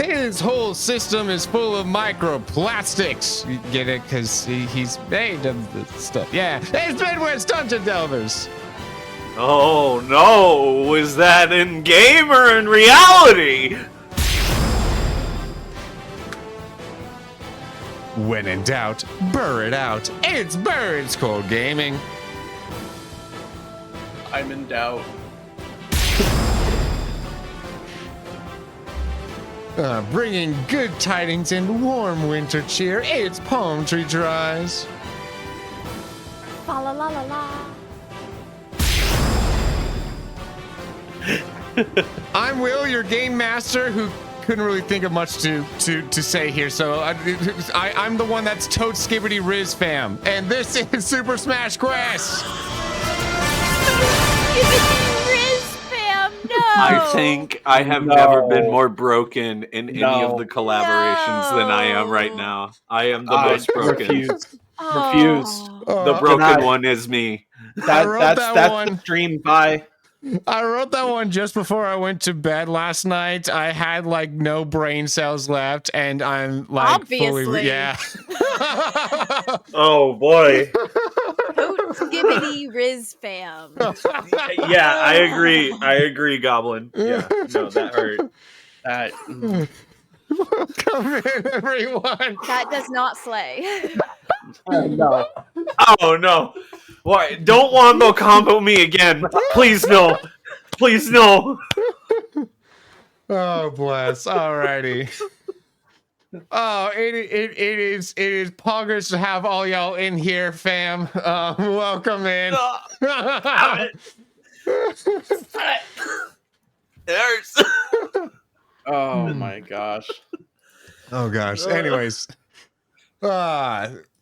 His whole system is full of microplastics. You get it? Because he's made of the stuff. Yeah, it's Midwest Dungeon Delvers. Oh no, is that in game or in reality? When in doubt, burr it out. It's BurrItsColdGaming. I'm in doubt. Bringing good tidings and warm winter cheer. It's Palm Tree Dries. La la la la la. I'm Will, your game master, who couldn't really think of much to say here, so I'm the one that's Toad Skibbity Riz fam, and this is Super Smash Quest. Riz fam, no. I think I have never been more broken in any of the collaborations than I am right now. I am the most broken. Refused. Oh. The broken one is me. That's the stream. Bye. I wrote that one just before I went to bed last night. I had like no brain cells left, and I'm like Obviously. fully yeah. Oh boy. Toad Skibbity Riz fam. Yeah, I agree, Goblin. Yeah, no, that hurt. That. Come in, everyone. That does not slay. No. Oh no. Why? Don't wombo combo me again. Please no. Please no. Oh bless. Alrighty. Oh, it is poggers to have all y'all in here, fam. Welcome in. It hurts. Oh my gosh. Oh gosh. Anyways,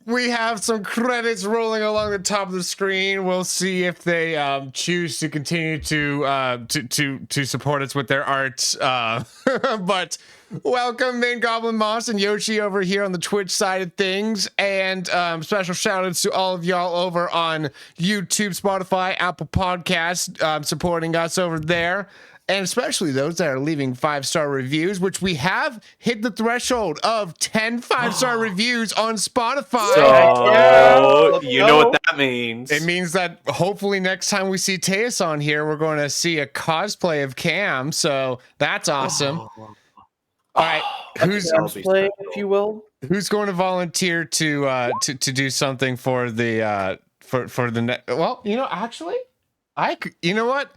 we have some credits rolling along the top of the screen. We'll see if they choose to continue to support us with their art. But welcome, Main Goblin Moss and Yoshi over here on the Twitch side of things, and special shout outs to all of y'all over on YouTube, Spotify, Apple Podcasts, supporting us over there. And especially those that are leaving 5-star reviews, which we have hit the threshold of 10 5-star reviews on Spotify. So, you know what that means. It means that hopefully next time we see Teus on here, we're going to see a cosplay of Cam. So that's awesome. All right, who's Cosplay, if you will. Who's going to volunteer to do something for the for the next? Well, you know, actually, you know what?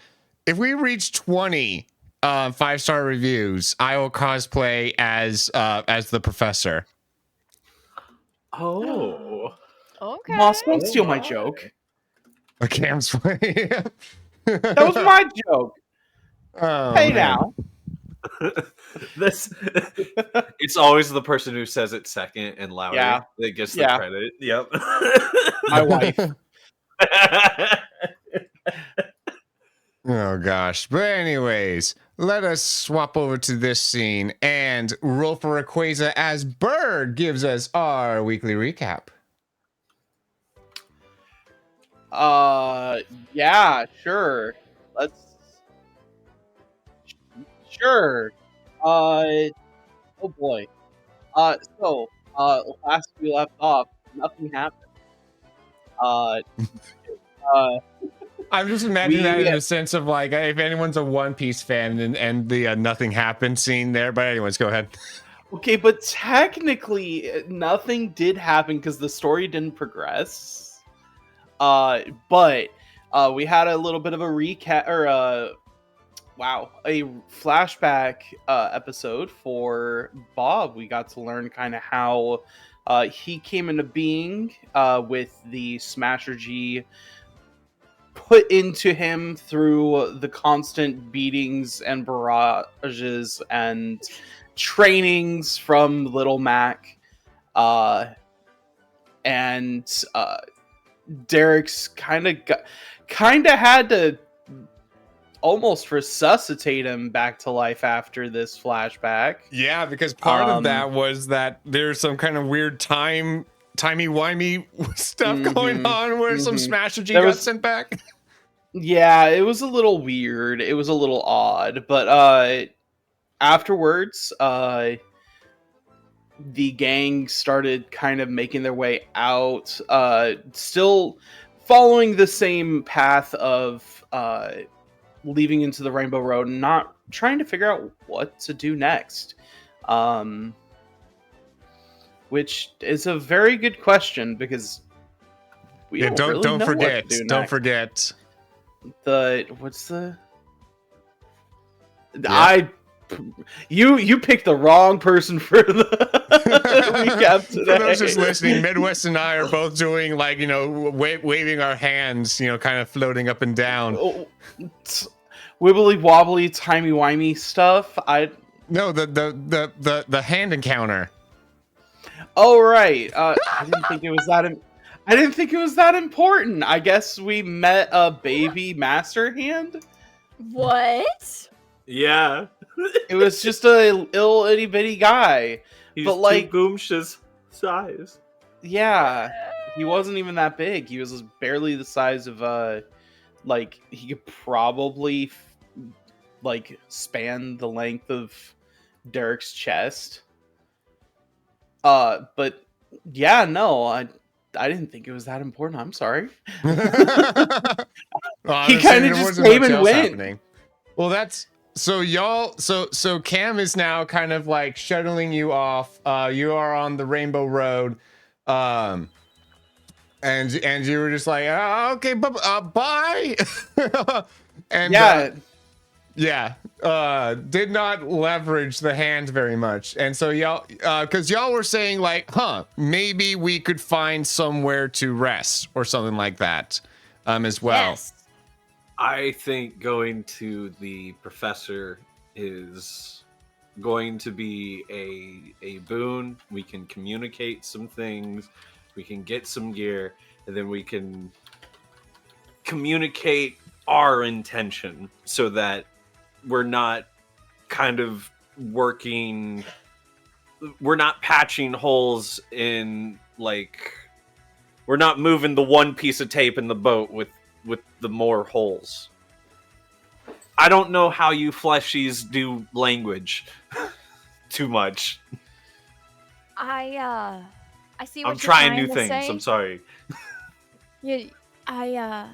If we reach 20 5-star reviews, I will cosplay as the professor. Oh. Okay. Moss, don't steal my joke. A Cam's way. That was my joke. Oh, Hey man. now. It's always the person who says it second and louder that gets the credit. Yep. My wife. Oh gosh. But anyways, let us swap over to this scene and roll for Rayquaza as Bird gives us our weekly recap. Yeah, sure. Sure. Oh boy. So last we left off, nothing happened. I'm just imagining that in the sense of like if anyone's a One Piece fan and the nothing happened scene there. But anyways, go ahead. Okay, but technically nothing did happen because the story didn't progress. But we had a little bit of a recap or a flashback episode for Bob. We got to learn kind of how he came into being with the Smasher G put into him through the constant beatings and barrages and trainings from Little Mac. And Derek's kind of had to almost resuscitate him back to life after this flashback. Yeah, because part of that was that there's some kind of weird timey-wimey stuff going on where some Smasher G got sent back. Yeah, it was a little weird. It was a little odd, but afterwards, the gang started kind of making their way out, still following the same path of leaving into the Rainbow Road, and not trying to figure out what to do next. Which is a very good question, because we don't really know forget, what to do don't next. forget. You picked the wrong person for the recap today. For those just listening, Midwest and I are both doing like, waving our hands, kind of floating up and down. Wibbly wobbly, timey wimey stuff. No, the hand encounter. Oh right. I didn't think it was that. I didn't think it was that important. I guess we met a baby master hand. What? Yeah. It was just a little itty bitty guy. He's But, like, Goomsha's size. Yeah, he wasn't even that big. He was barely the size of like he could probably like span the length of Derek's chest. But yeah, no, I didn't think it was that important. I'm sorry. He kind of just came and went. Happening. Well, that's so y'all. So Cam is now kind of like shuttling you off. You are on the Rainbow Road, and you were just like, okay, bye. And yeah, did not leverage the hand very much, and so y'all, because y'all were saying like, maybe we could find somewhere to rest or something like that, as well. Yes. I think going to the professor is going to be a boon. We can communicate some things, we can get some gear, and then we can communicate our intention so that we're not kind of we're not patching holes in, like, we're not moving the one piece of tape in the boat with the more holes. I don't know how you fleshies do language too much. I see what I'm you're trying new to things. say. I'm sorry. Yeah,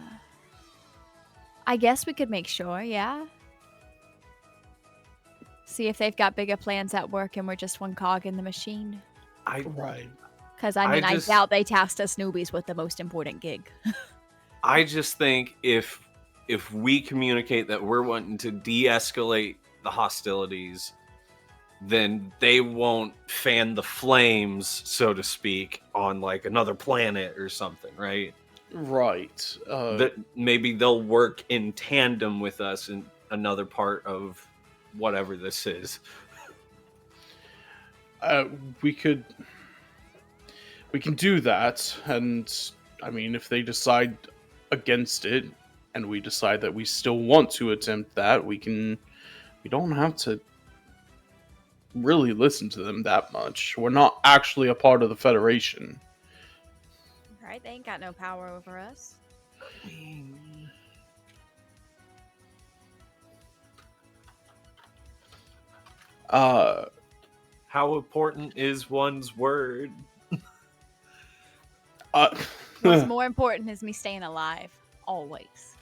I guess we could make sure, yeah. See if they've got bigger plans at work and we're just one cog in the machine. Right. Because, I doubt they tasked us newbies with the most important gig. I just think if we communicate that we're wanting to de-escalate the hostilities, then they won't fan the flames, so to speak, on like another planet or something, right? Right. That maybe they'll work in tandem with us in another part of whatever this is. We can do that, and I mean, if they decide against it, and we decide that we still want to attempt that, we don't have to really listen to them that much. We're not actually a part of the Federation. Right? They ain't got no power over us. How important is one's word? What's more important is me staying alive. Always.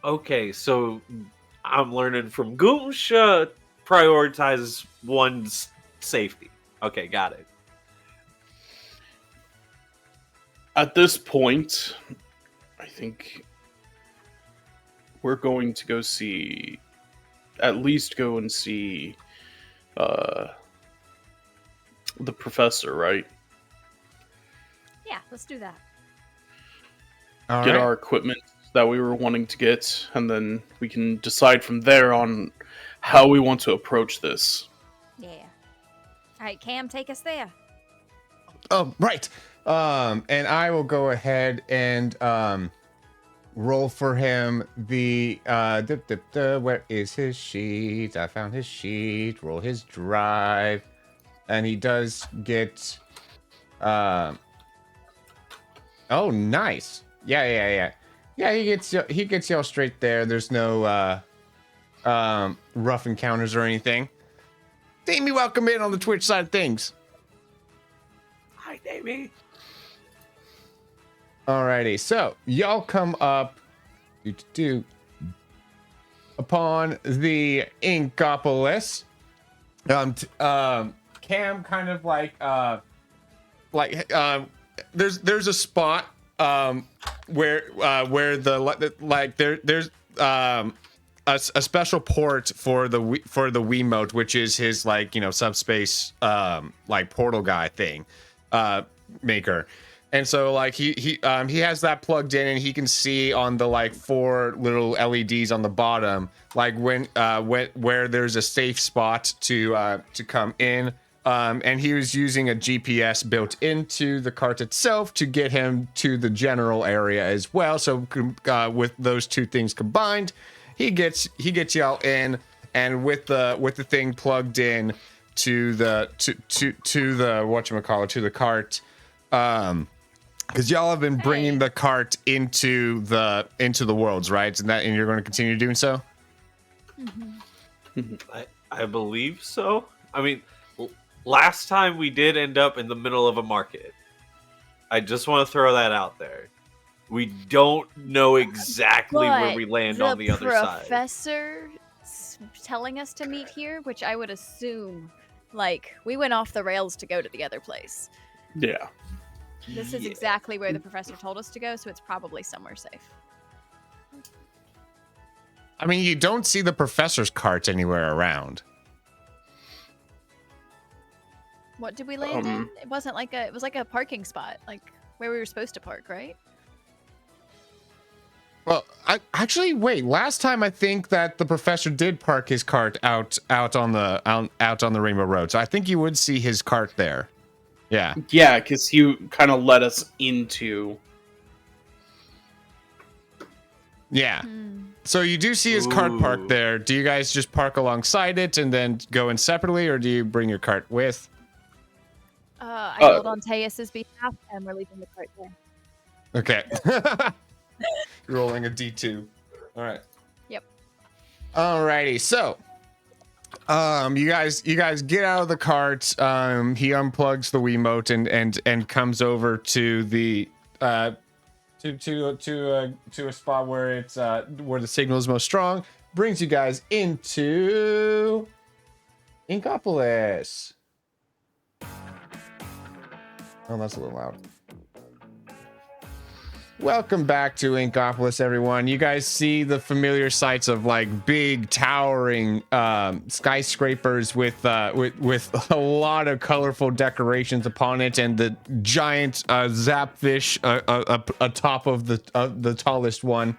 Okay, so I'm learning from Goomsha prioritizes one's safety. Okay, got it. At this point, I think we're going to go see, at least go and see the professor, right? Yeah, let's do that. Get our equipment that we were wanting to get, and then we can decide from there on how we want to approach this. Yeah. All right, Cam, take us there. Oh, right. And I will go ahead and roll for him the where is his sheet? I found his sheet. Roll his drive, and he does get. Oh, nice. Yeah. He gets y'all straight there. There's no rough encounters or anything. Damie, welcome in on the Twitch side of things. Hi, Damie. Alrighty, so y'all come up upon the Inkopolis. Cam kind of there's a spot where there's a special port for the Wiimote, which is his subspace portal guy thing maker. And so he has that plugged in, and he can see on the 4 little LEDs on the bottom where there's a safe spot to come in. And he was using a GPS built into the cart itself to get him to the general area as well. So with those two things combined, he gets y'all in, and with the thing plugged in to the whatchamacallit, to the cart, because y'all have been bringing the cart into the worlds, right? And you're going to continue doing so. I believe so. I mean, last time we did end up in the middle of a market. I just want to throw that out there. We don't know exactly where we land on the other side. The professor telling us to meet here, which I would assume, we went off the rails to go to the other place. Yeah. This is exactly where the professor told us to go, so it's probably somewhere safe. I mean, you don't see the professor's cart anywhere around. What did we land in? It wasn't it was like a parking spot, where we were supposed to park, right? Well, wait. Last time I think that the professor did park his cart out on the Rainbow Road, so I think you would see his cart there. Yeah. Yeah, because you kind of led us into. Yeah. So you do see his cart parked there. Do you guys just park alongside it and then go in separately, or do you bring your cart with? I yelled on Teus's behalf, and we're leaving the cart there. Okay. Rolling a D2. All right. Yep. Alrighty. So, you guys get out of the cart. He unplugs the Wiimote and comes over to the to a spot where it's where the signal is most strong. Brings you guys into Inkopolis. Oh, that's a little loud. Welcome back to Inkopolis, everyone. You guys see the familiar sights of big towering skyscrapers with a lot of colorful decorations upon it, and the giant zapfish atop of the tallest one,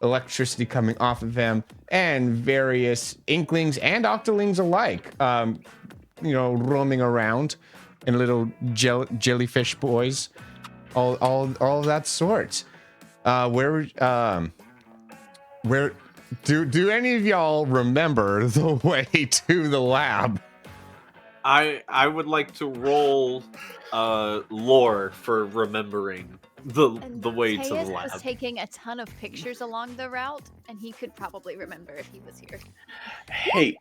electricity coming off of him, and various inklings and octolings alike, roaming around in little jellyfish boys. All of that sort. Where do any of y'all remember the way to the lab? I would like to roll lore for remembering the way to the Teus lab. was taking a ton of pictures along the route, and he could probably remember if he was here. Hey,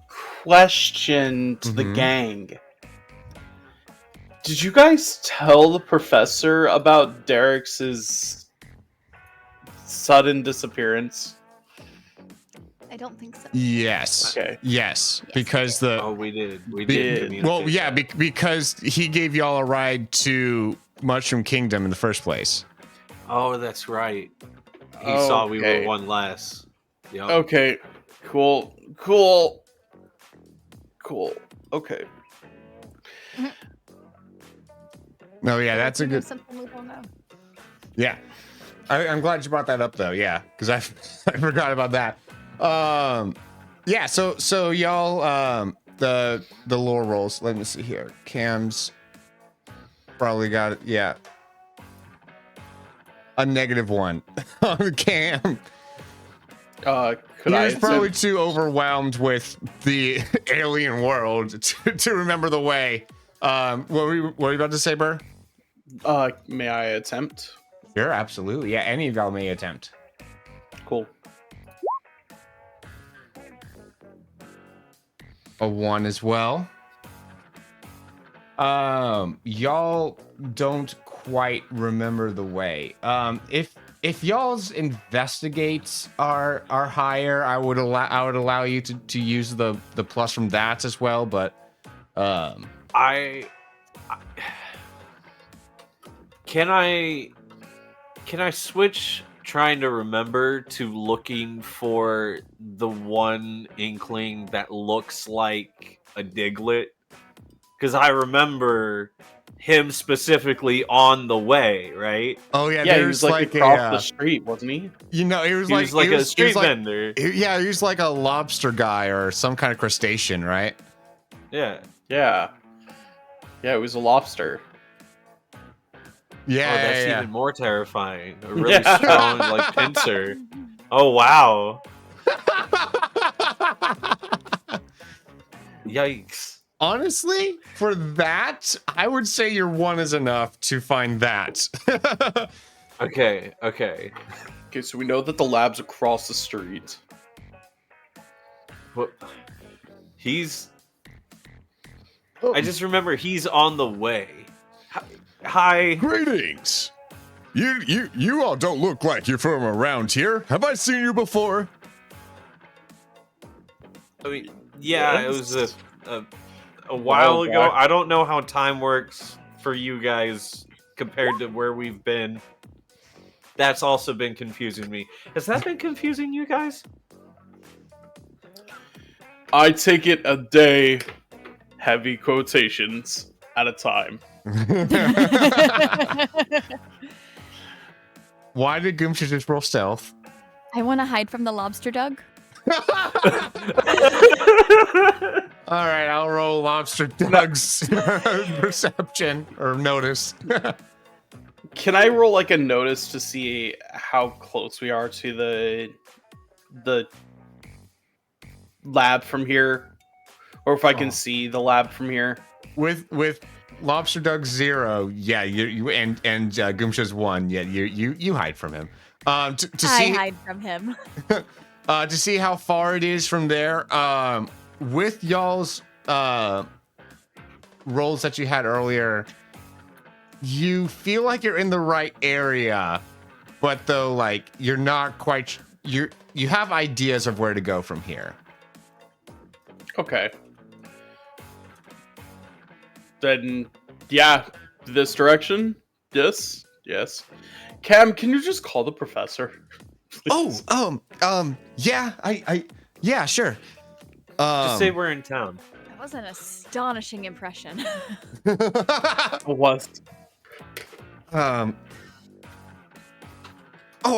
question to the gang. Did you guys tell the professor about Derek's sudden disappearance? I don't think so. Yes. Okay. Yes, Yes, because we did. We did. We did. Well, yeah, because he gave y'all a ride to Mushroom Kingdom in the first place. Oh, that's right. He saw we were one less. Yep. Okay. Cool. Okay. No, yeah, that's a good. Something we don't know. Yeah, I'm glad you brought that up though. Yeah, because I forgot about that. Yeah. So y'all the lore rolls. Let me see here. Cam's probably got it. Yeah, a -1 on Cam. Could He I? was probably too overwhelmed with the alien world to remember the way. What were you about to say, Burr? May I attempt? Sure, absolutely. Yeah, any of y'all may attempt. Cool. a 1 as well. Y'all don't quite remember the way. If y'all's investigates are higher, I would allow you to use the plus from that as well, but Can I switch trying to remember to looking for the one inkling that looks like a Diglett? Because I remember him specifically on the way, right? oh yeah, Yeah, he there's was like across the street, wasn't he? you know, he was He was like a street vendor. Yeah, he was like a lobster guy or some kind of crustacean, right? Yeah. Yeah. Yeah, it was a lobster. Yeah, Oh, that's yeah. even more terrifying. A really strong, like, pincer. Oh, wow. Yikes. Honestly, for that, I would say your 1 is enough to find that. Okay. Okay, so we know that the lab's across the street. What? I just remember he's on the way. Hi. Greetings. You all don't look like you're from around here. Have I seen you before? I mean, yeah, Yes. it was a while ago. back. I don't know how time works for you guys compared to where we've been. That's also been confusing me. Has that been confusing you guys? I take it a day, heavy quotations, at a time. Why did Goomsha just roll stealth? I want to hide from the lobster dog. All right, I'll roll Lobster Doug's perception or notice. Can I roll like a notice to see how close we are to the lab from here, or if I can see the lab from here? With Lobster Doug 0, yeah, you and Goomsha's 1, yeah, you hide from him. To I see hide from him. to see how far it is from there. With y'all's rolls that you had earlier, you feel like you're in the right area, but though like you're not quite. You have ideas of where to go from here. Okay. Then, yeah, this direction. Yes. Cam, can you just call the professor? Oh, yeah, sure. Just say we're in town. That was an astonishing impression. Was. Oh,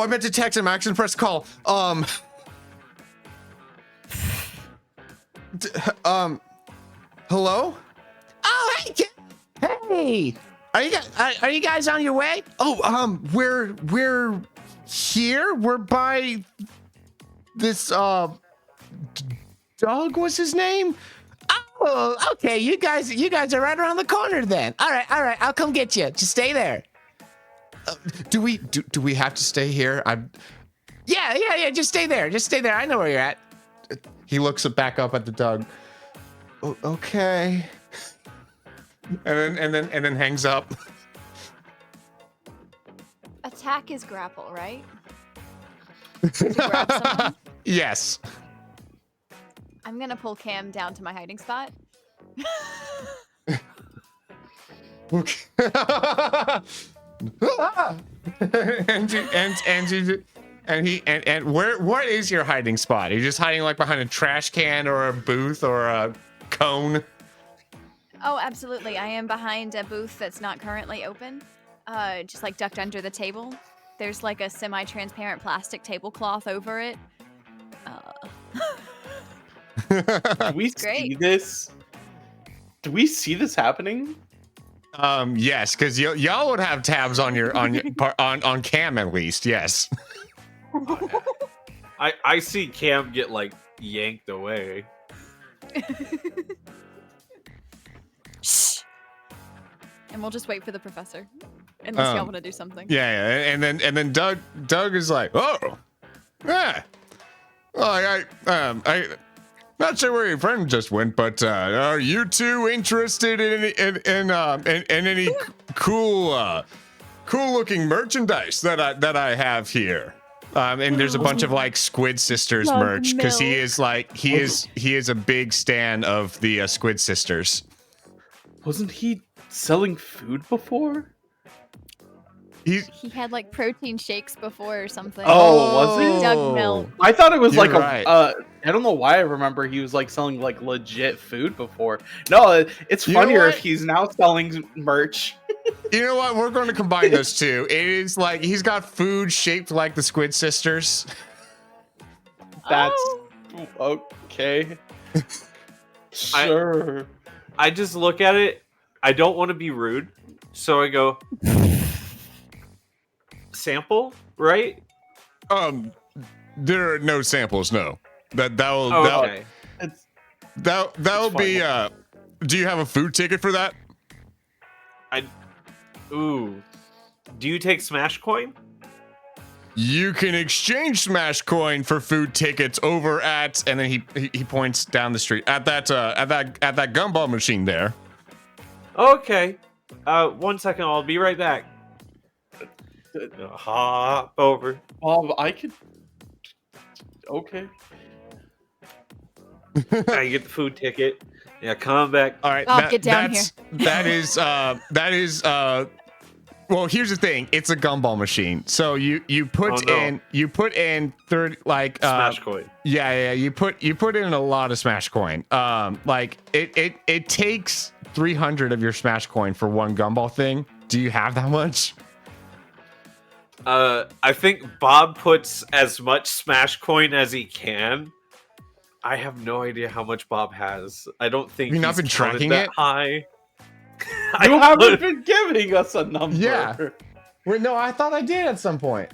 I meant to text him. I actually pressed call. Hello? Oh, hey, hey. Are you guys on your way? Oh, we're here. We're by this dog. What's his name? Oh, okay. You guys are right around the corner then. All right. I'll come get you. Just stay there. Do we have to stay here? Yeah. Just stay there. I know where you're at. He looks back up at the dog. Oh, okay. And then hangs up. Attack is grapple, right? To grab someone? Yes. I'm gonna pull Cam down to my hiding spot. Okay. and where is your hiding spot? Are you just hiding like behind a trash can or a booth or a cone? Oh, absolutely. I am behind a booth that's not currently open. Just like ducked under the table. There's like a semi-transparent plastic tablecloth over it. Do we see this? Do we see this happening? Yes, because y'all would have tabs on your on Cam at least. Yes. I see Cam get like yanked away. Shh. And we'll just wait for the professor, unless y'all want to do something. Yeah, and then Doug is like, oh, yeah. Oh, Not sure where your friend just went, but are you two interested in any cool looking merchandise that I have here? And there's a bunch of like Squid Sisters Love merch because he milk. is like he is a big stan of the Squid Sisters. Wasn't he selling food before? He had like protein shakes before or something. Oh, was he? Doug milk. I thought it was You're like right. I don't know why I remember he was like selling like legit food before. No, it's You know funnier what? if he's now selling merch. You know what? We're going to combine those two. It is like he's got food shaped like the Squid Sisters. That's Oh. okay. Sure. I just look at it. I don't want to be rude, so I go sample, right? There are no samples. No, that'll Oh, okay. that'll be. fine. Do you have a food ticket for that? Ooh. Do you take Smash Coin? You can exchange Smash Coin for food tickets over at, and then he points down the street at that gumball machine there. Okay. 1 second. I'll be right back. Hop over. I could. Okay. I get the food ticket. Yeah, come back. All right, Bob, get down that is. Well, here's the thing. It's a gumball machine. So you put in 30 like Smash Coin. Yeah. You put in a lot of Smash Coin. Like it takes 300 of your Smash Coin for one gumball thing. Do you have that much? I think Bob puts as much Smash Coin as he can. I have no idea how much Bob has. I don't think Have you not he's been counted tracking that it? high. You haven't been giving us a number. Yeah. Wait, no, I thought I did at some point.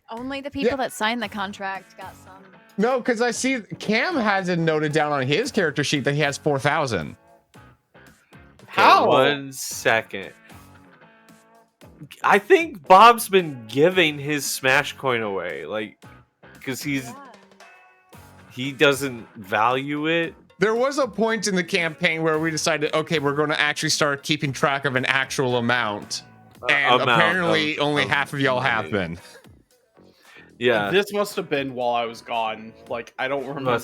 Only the people Yeah. that signed the contract got some. No, because I see Cam has it noted down on his character sheet that he has 4,000. How? 1 second. I think Bob's been giving his Smash Coin away, like, because he doesn't value it. There was a point in the campaign where we decided, okay, we're going to actually start keeping track of an actual amount. And apparently only half of y'all have been. Yeah. This must have been while I was gone. Like, I don't remember.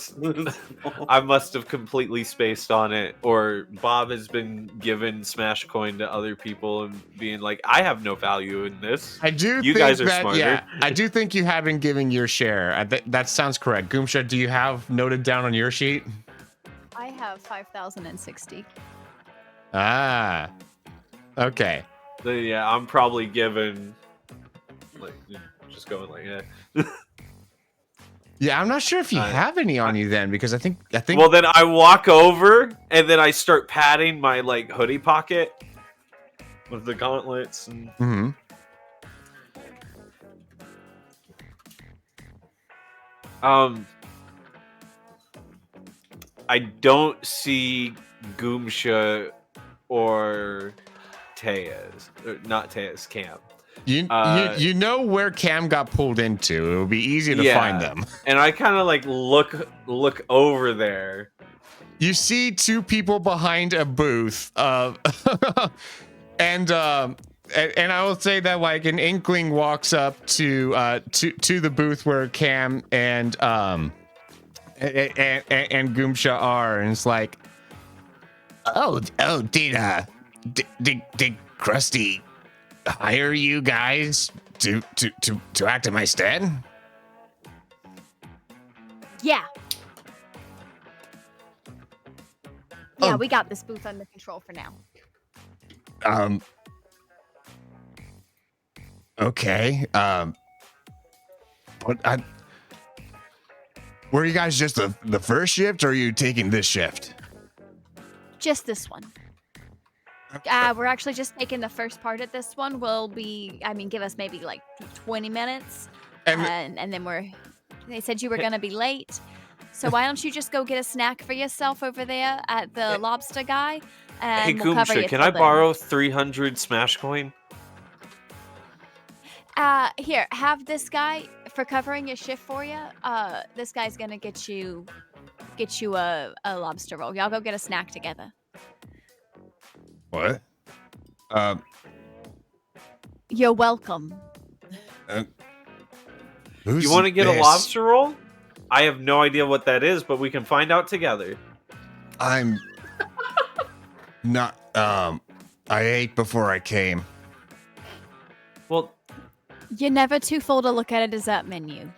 I must have completely spaced on it, or Bob has been giving Smash Coin to other people and being like, I have no value in this. I do You think guys are that, smarter. yeah, I do think you have been giving your share. That sounds correct. Goomsha, do you have noted down on your sheet? I have 5,060. Ah, okay. Then, yeah, I'm probably giving, like, just going like, yeah. Yeah, I'm not sure if you have any on you then, because I think. Well, then I walk over and then I start patting my like hoodie pocket with the gauntlets and. Mm-hmm. I don't see Goomsha or Tejas, or not Tejas, Cam. You know where Cam got pulled into. It would be easy to Yeah. find them. And I kind of like look over there. You see two people behind a booth, and I will say that like an inkling walks up to the booth where Cam and Goomsha are, and it's like, oh, did Krusty hire you guys to act in my stead? Yeah. Yeah, Oh. we got this booth under control for now. Okay. But were you guys just the first shift, or are you taking this shift? Just this one. We're actually just taking the first part at this one. Give us maybe like 20 minutes. And And then they said you were going to be late. So why don't you just go get a snack for yourself over there at the lobster guy? And Hey we'll cover Goomsha, you can till I then. borrow 300 Smash Coin? Here, have this guy for covering your shift for you, this guy's gonna get you a lobster roll. Y'all go get a snack together. What? You're welcome. Who's You want to get a this? lobster roll? I have no idea what that is, but we can find out together. I'm not. I ate before I came. Well, You're never too full to look at a dessert menu.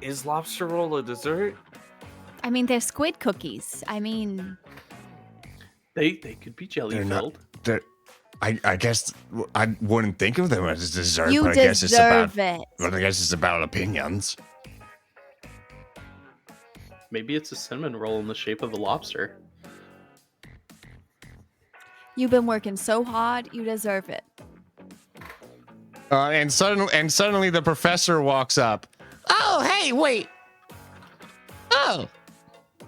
is lobster roll a dessert? I mean, they're squid cookies. I mean, They could be jelly They're not- filled. I guess I wouldn't think of them as a dessert, you but I guess it's about. deserve it. But I guess it's about opinions. Maybe it's a cinnamon roll in the shape of a lobster. You've been working so hard. You deserve it. And suddenly the professor walks up. Oh, hey, wait. Oh,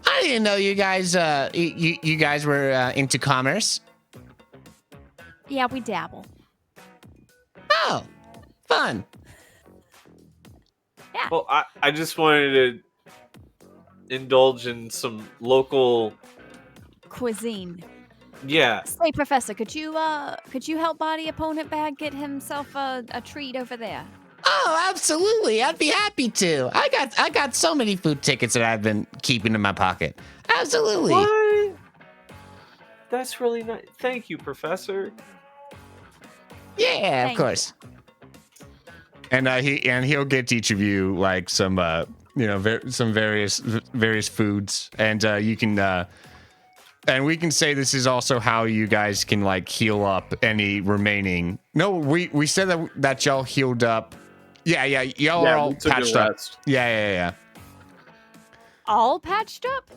I didn't know you guys. You guys were into commerce. Yeah, we dabble. Oh, fun. Well, I just wanted to indulge in some local. Cuisine. Yeah. Say, Professor, could you help Body Opponent Bag get himself a treat over there? Oh, absolutely. I'd be happy to. I got so many food tickets that I've been keeping in my pocket. Absolutely. What? That's really nice. Thank you, Professor. Yeah, Thank of course. And he'll get each of you like some some various foods, and you can and we can say this is also how you guys can like heal up any remaining. No, we said that y'all healed up. Yeah, y'all are all we took a patched up. rest. Yeah. All patched up?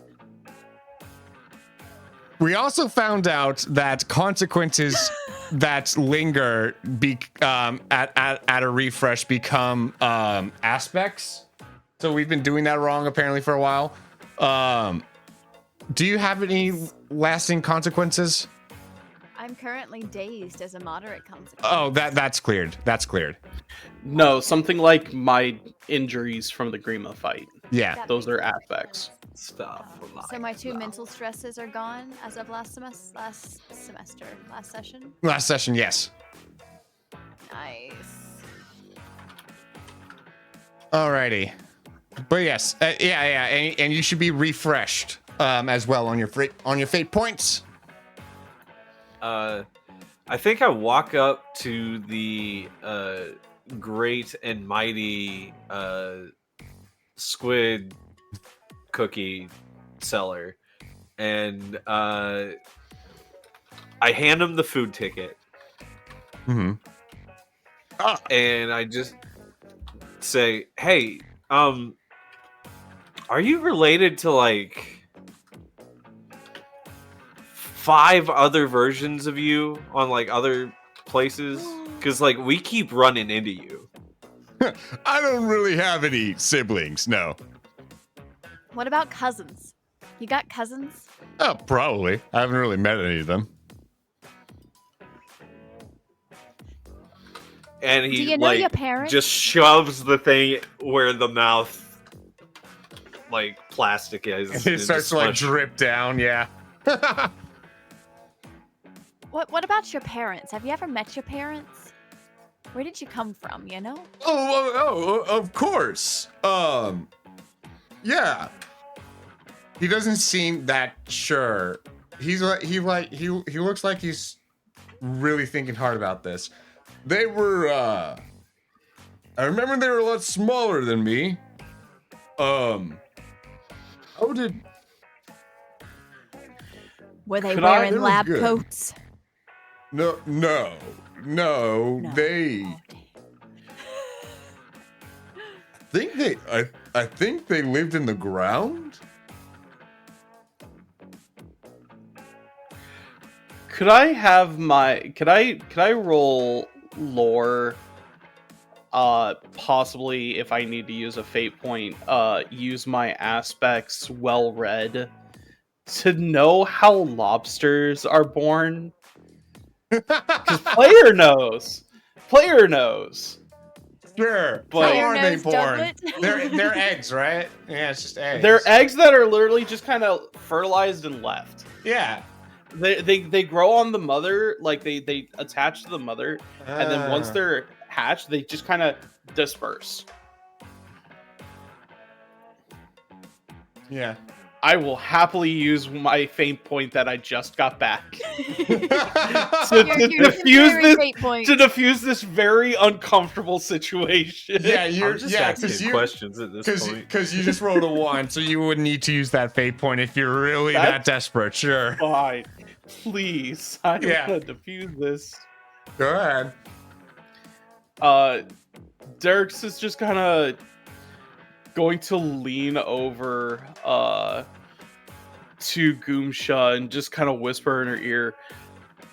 We also found out that consequences that linger at a refresh become aspects. So we've been doing that wrong apparently for a while. Do you have any lasting consequences? I'm currently dazed as a moderate consequence. Oh, that's cleared. That's cleared. No, something like my injuries from the Grima fight. Yeah. That Those makes are aspects. Stuff. So my 2 mental stresses are gone as of last session. Last session, yes. Nice. Alrighty. But yes, yeah, and you should be refreshed as well on your fate points. I think I walk up to the great and mighty squid cookie seller, and I hand him the food ticket, Mm-hmm. and I just say, "Hey, are you related to like 5 other versions of you on like other places? Because like we keep running into you." I don't really have any siblings, no. What about cousins? You got cousins? Oh, probably. I haven't really met any of them. And Do he you know your like parents? just shoves the thing where the mouth like plastic is. It into starts to like smush. drip down, yeah. What about your parents? Have you ever met your parents? Where did you come from, you know? Oh, of course. Yeah. He doesn't seem that sure. He looks like he's really thinking hard about this. They were I remember they were a lot smaller than me. How did Were they Could I- wearing They look lab good. coats? No, they I think they lived in the ground. Could I have my could I roll lore possibly if I need to use a fate point, use my aspects well read to know how lobsters are born? Because player knows. Sure. But- How are they Iron-nosed born? doublet. They're eggs, right? Yeah, it's just eggs. They're eggs that are literally just kind of fertilized and left. Yeah. They grow on the mother, like they attach to the mother, and then once Ah. they're hatched, they just kind of disperse. Yeah. I will happily use my faint point that I just got back Your diffuse very this- great point. to diffuse this very uncomfortable situation. Yeah, you're I'm just yeah, asking questions at this point. because you just rolled a 1, so you would need to use that fate point if you're really that That's- desperate. Sure. Fine, please. I Yeah. want to diffuse this. Go ahead. Derek's is just kind of going to lean over to Goomsha and just kind of whisper in her ear,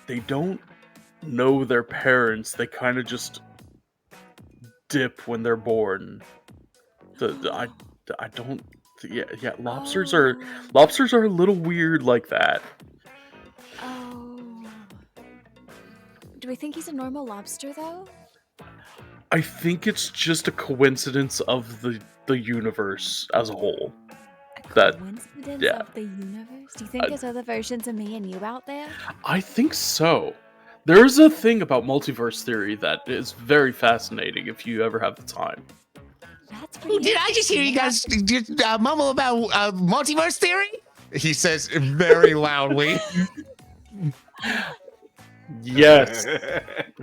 they don't know their parents. They kind of just dip when they're born. I don't. Yeah. Lobsters are a little weird like that. Oh. Do we think he's a normal lobster though? I think it's just a coincidence of the universe as a whole. A That- coincidence yeah. of the universe? Do you think there's other versions of me and you out there? I think so. There's a thing about multiverse theory that is very fascinating if you ever have the time. That's pretty Did I just hear you interesting. guys just mumble about multiverse theory? He says very loudly. Yes,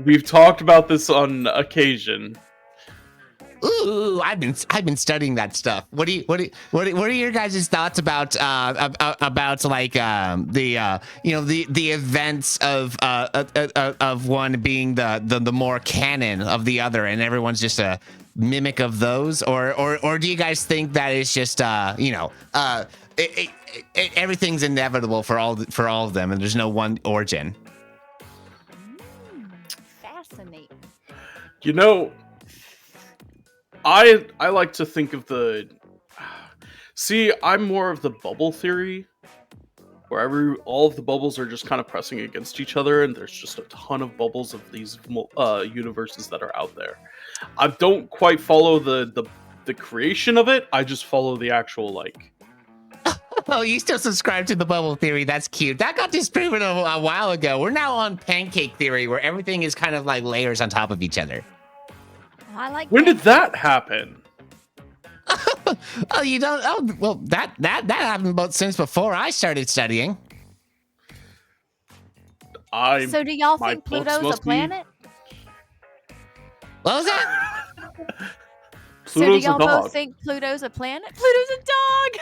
we've talked about this on occasion. Ooh, I've been studying that stuff. What are your guys' thoughts about like the events of one being the more canon of the other, and everyone's just a mimic of those, or do you guys think that it's just everything's inevitable for all of them, and there's no one origin? Fascinating. You know, I like to think of the. See, I'm more of the bubble theory, where all of the bubbles are just kind of pressing against each other, and there's just a ton of bubbles of these universes that are out there. I don't quite follow the creation of it. I just follow the actual like. Oh, you still subscribe to the bubble theory? That's cute. That got disproven a while ago. We're now on pancake theory, where everything is kind of like layers on top of each other. Well, I like When did that happen? Oh, you don't? Oh, well, that happened about since before I started studying. So do y'all my think books Pluto's a must be- planet? What was that? So do Pluto's a y'all dog. both think Pluto's a planet? Pluto's a dog!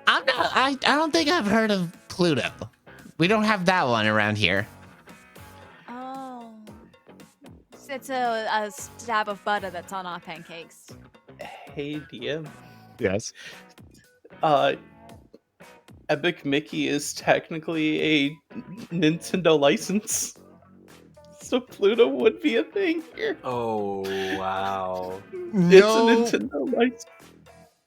I don't think I've heard of Pluto. We don't have that one around here. Oh. It's a stab of butter that's on our pancakes. Hey, DM. Yes. Epic Mickey is technically a Nintendo license. So Pluto would be a thing here. Oh wow! It's a Nintendo license.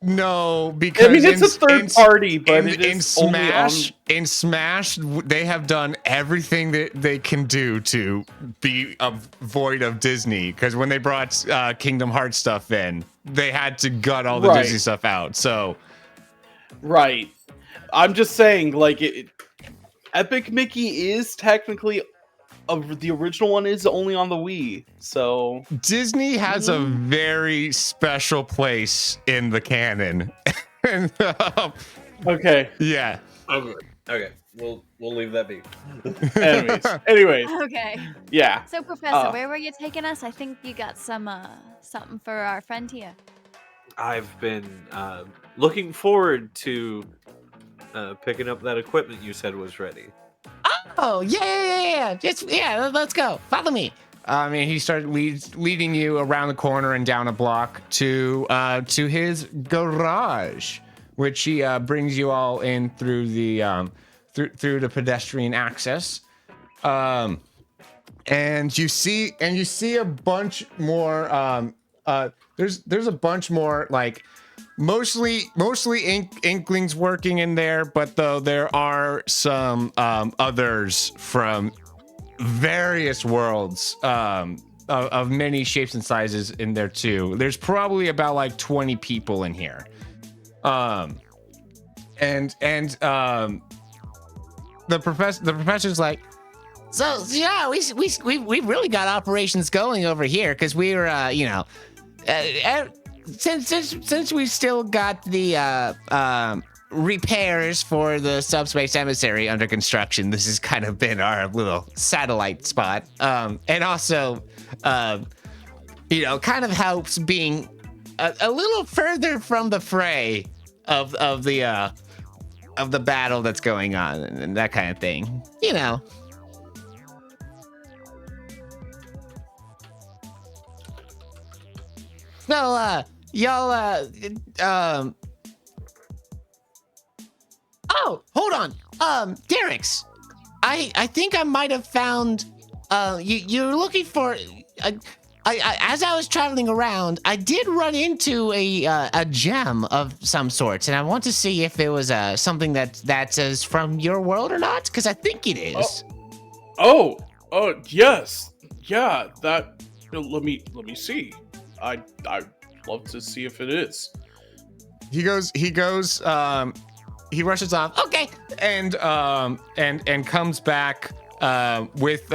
No, because I mean, it's a third party, but in, it in is only on. Smash, in Smash, they have done everything that they can do to be void of Disney. Because when they brought Kingdom Hearts stuff in, they had to gut all the Right. Disney stuff out. So Right. I'm just saying, like, Epic Mickey is technically. The original one is only on the Wii, so Disney has a very special place in the canon. And, okay. yeah. Okay. We'll leave that be. Anyways, Okay. yeah. So, Professor, where were you taking us? I think you got some something for our friend here. I've been looking forward to picking up that equipment you said was ready. Oh, yeah. Just, let's go. Follow me. I mean, he started leading you around the corner and down a block to his garage, which he brings you all in through the through the pedestrian access. And you see a bunch more. There's a bunch more like. Mostly Inklings working in there, but though there are some others from various worlds of many shapes and sizes in there too. There's probably about like 20 people in here. The professor's like, so yeah, we've really got operations going over here because we were since we've still got the repairs for the subspace emissary under construction. This has kind of been our little satellite spot, and also kind of helps being a little further from the fray of the battle that's going on and that kind of thing. So, y'all, oh, hold on. Derek's. I think I might have found, you're looking for, as I was traveling around, I did run into a gem of some sorts, and I want to see if it was something that is from your world or not, because I think it is. Yes. Yeah, that, let me see. I'd love to see if it is. He rushes off. Okay, and comes back with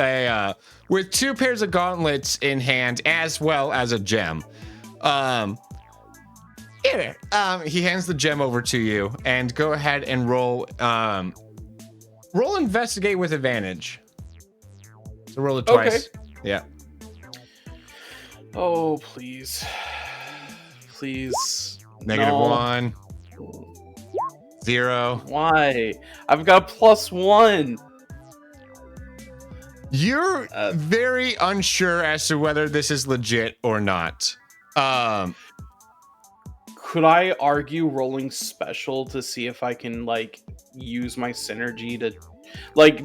2 pairs of gauntlets in hand as well as a gem. Here, he hands the gem over to you, and go ahead and roll investigate with advantage. So roll it twice. Okay. Yeah. Oh, please. -1. 0. Why? I've got +1. You're very unsure as to whether this is legit or not. Could I argue rolling special to see if I can use my synergy to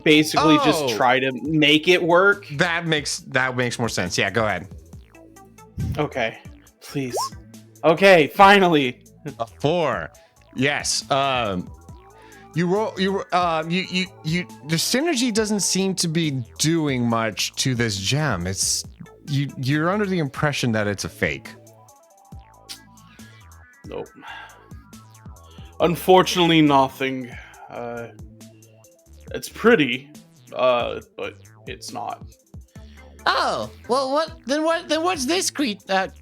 basically just try to make it work? That makes more sense. Yeah, go ahead. Okay, please. Okay, finally. A 4. Yes. The synergy doesn't seem to be doing much to this gem. You're under the impression that it's a fake. Nope. Unfortunately, nothing. It's pretty, but it's not. Oh, well, what's this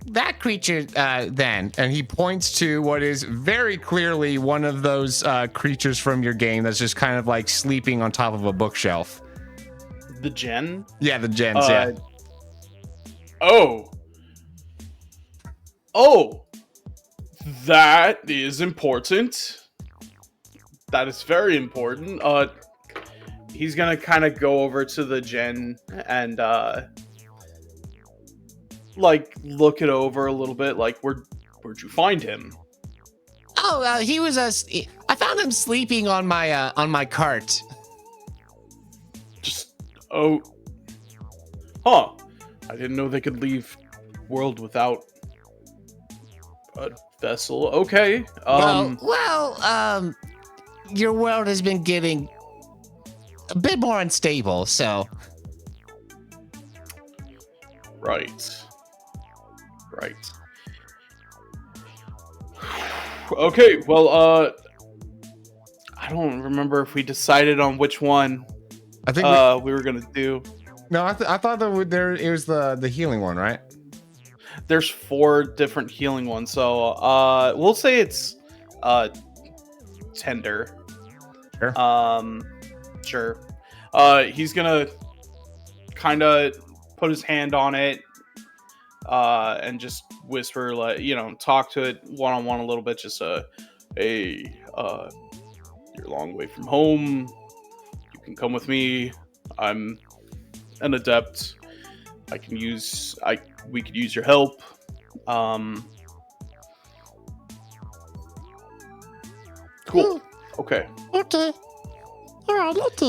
that creature then? And he points to what is very clearly one of those creatures from your game that's just kind of like sleeping on top of a bookshelf. The gen? Yeah, the gens, yeah. Oh, that is important. That is very important. He's gonna kind of go over to the gen and look it over a little bit. Where'd you find him? Oh, he was I found him sleeping on my cart. I didn't know they could leave world without a vessel. Okay. Your world has been getting a bit more unstable, so. Right. Okay, well, I don't remember if we decided on which one I think we were gonna do. No, I thought that it was the healing one, right? There's 4 different healing ones, so we'll say it's tender. Sure. Sure. He's gonna kind of put his hand on it and just whisper, talk to it one-on-one a little bit. Just hey, you're a long way from home. You can come with me. I'm an adept. We could use your help. Cool. Okay. Okay. All right, let's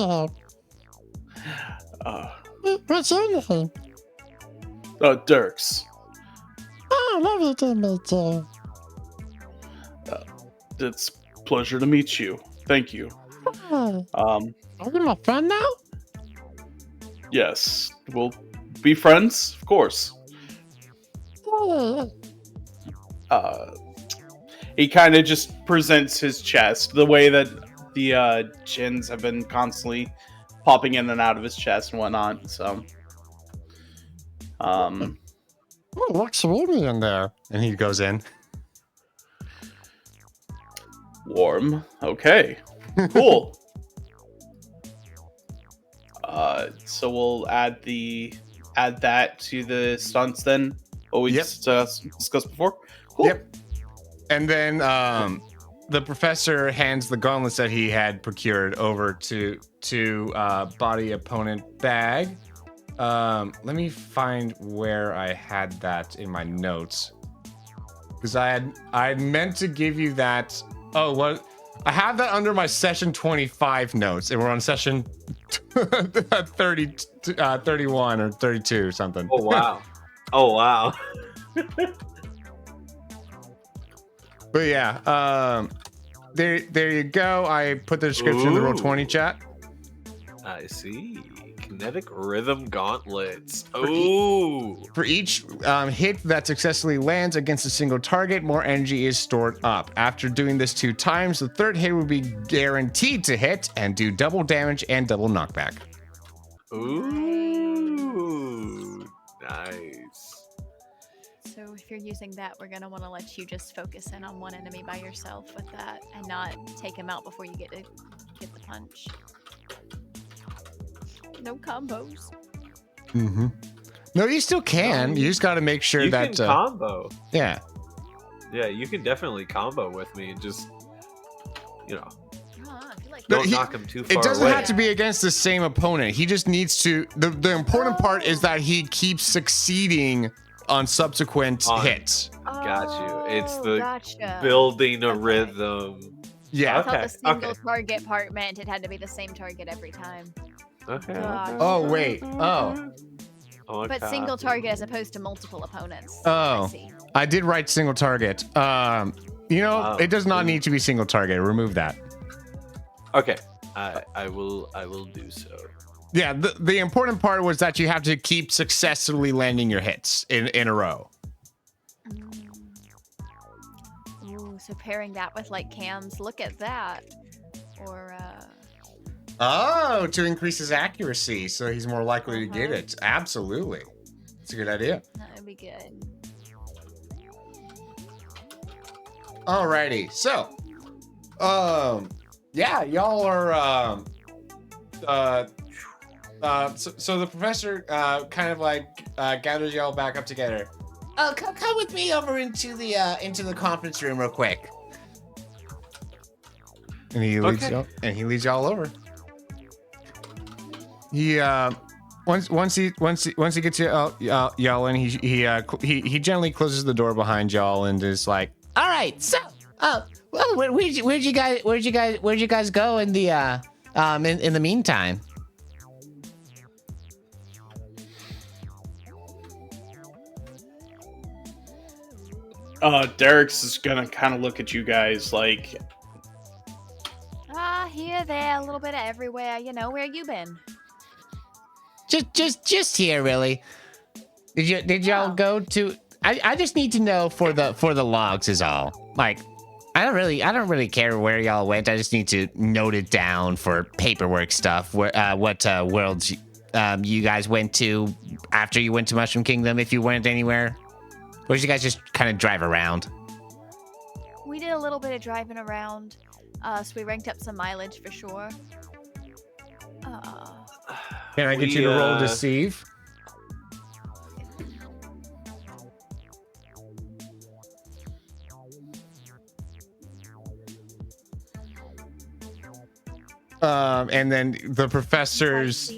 what's your name? Dirks. Oh, lovely to meet you. It's a pleasure to meet you. Thank you. Are you my friend now? Yes, we'll be friends, of course. Yeah. He kind of just presents his chest the way that the gins have been constantly popping in and out of his chest and whatnot. So, Looks roomy in there. And he goes in. warm. Okay, cool. So we'll add that to the stunts then. What we Yep. discussed before. Cool. Yep. And then the professor hands the gauntlets that he had procured over to body opponent bag. Let me find where I had that in my notes, because I had meant to give you that. Oh, what? I have that under my session 25 notes, and we're on session 30, 31 or 32 or something. Oh wow. Oh wow. But yeah, there you go. I put the description in the Roll20 Ooh. chat. I see. Kinetic rhythm gauntlets. Ooh. For each hit that successfully lands against a single target, more energy is stored up. After doing this 2 times, the third hit will be guaranteed to hit and do double damage and double knockback. Ooh. Nice. So if you're using that, we're gonna want to let you just focus in on one enemy by yourself with that, and not take him out before you get to get the punch. No combos. Mm-hmm. No, you still can. You just got to make sure You that. can combo. Yeah. Yeah, you can definitely combo with me and just, you know, I feel like No, don't he- knock him too far It doesn't away. have to be against the same opponent. He just needs to. The important part is that he keeps succeeding on subsequent On- hits. Got you. It's the gotcha. building a Okay. rhythm. Yeah. I thought Okay, the single okay. target part meant it had to be the same target every time. Okay. Gotcha. Oh wait. Oh. But single target as opposed to multiple opponents. Oh. I see. I did write single target. You know, Oh. it does not need to be single target. Remove that. Okay. I will do so. Yeah, the important part was that you have to keep successfully landing your hits in a row. Ooh, so pairing that with like cams, look at that. Or Oh, to increase his accuracy, so he's more likely to get Uh-huh. it. Absolutely. It's a good idea. that would be good. Alrighty, so, yeah, y'all are, so the professor, kind of like, gathers y'all back up together. Oh, come with me over into the conference room real quick. And he leads Okay. y'all, and he leads y'all over. He, once he gets y'all in, he gently closes the door behind y'all and is like, All right. So, well, where'd you guys go in the in the meantime? Derek's is gonna kind of look at you guys like, Here, there, a little bit of everywhere. You know, where you been? Just here, really. Did y'all Oh. go to? I just need to know for the logs is all. Like, I don't really care where y'all went. I just need to note it down for paperwork stuff. What worlds you guys went to after you went to Mushroom Kingdom, if you went anywhere, or did you guys just kind of drive around? We did a little bit of driving around, so we ranked up some mileage for sure. can I get you to roll deceive? And then the professor's.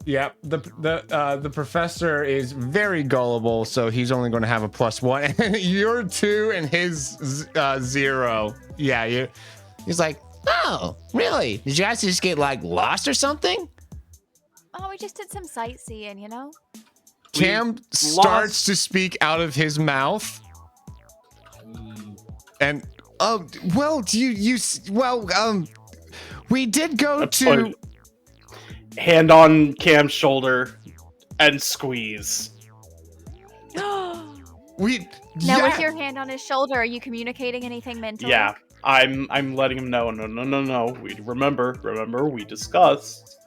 Yep, the professor is very gullible, so he's only going to have a +1. You're 2 and his 0. Yeah, He's like, oh, really? Did you guys just get like lost or something? Oh, we just did some sightseeing, you know? Cam starts to speak out of his mouth, and well, we did go to. hand on Cam's shoulder and squeeze. We Now, yeah. with your hand on his shoulder, are you communicating anything mentally? Yeah, I'm letting him know. No. We remember, we discussed.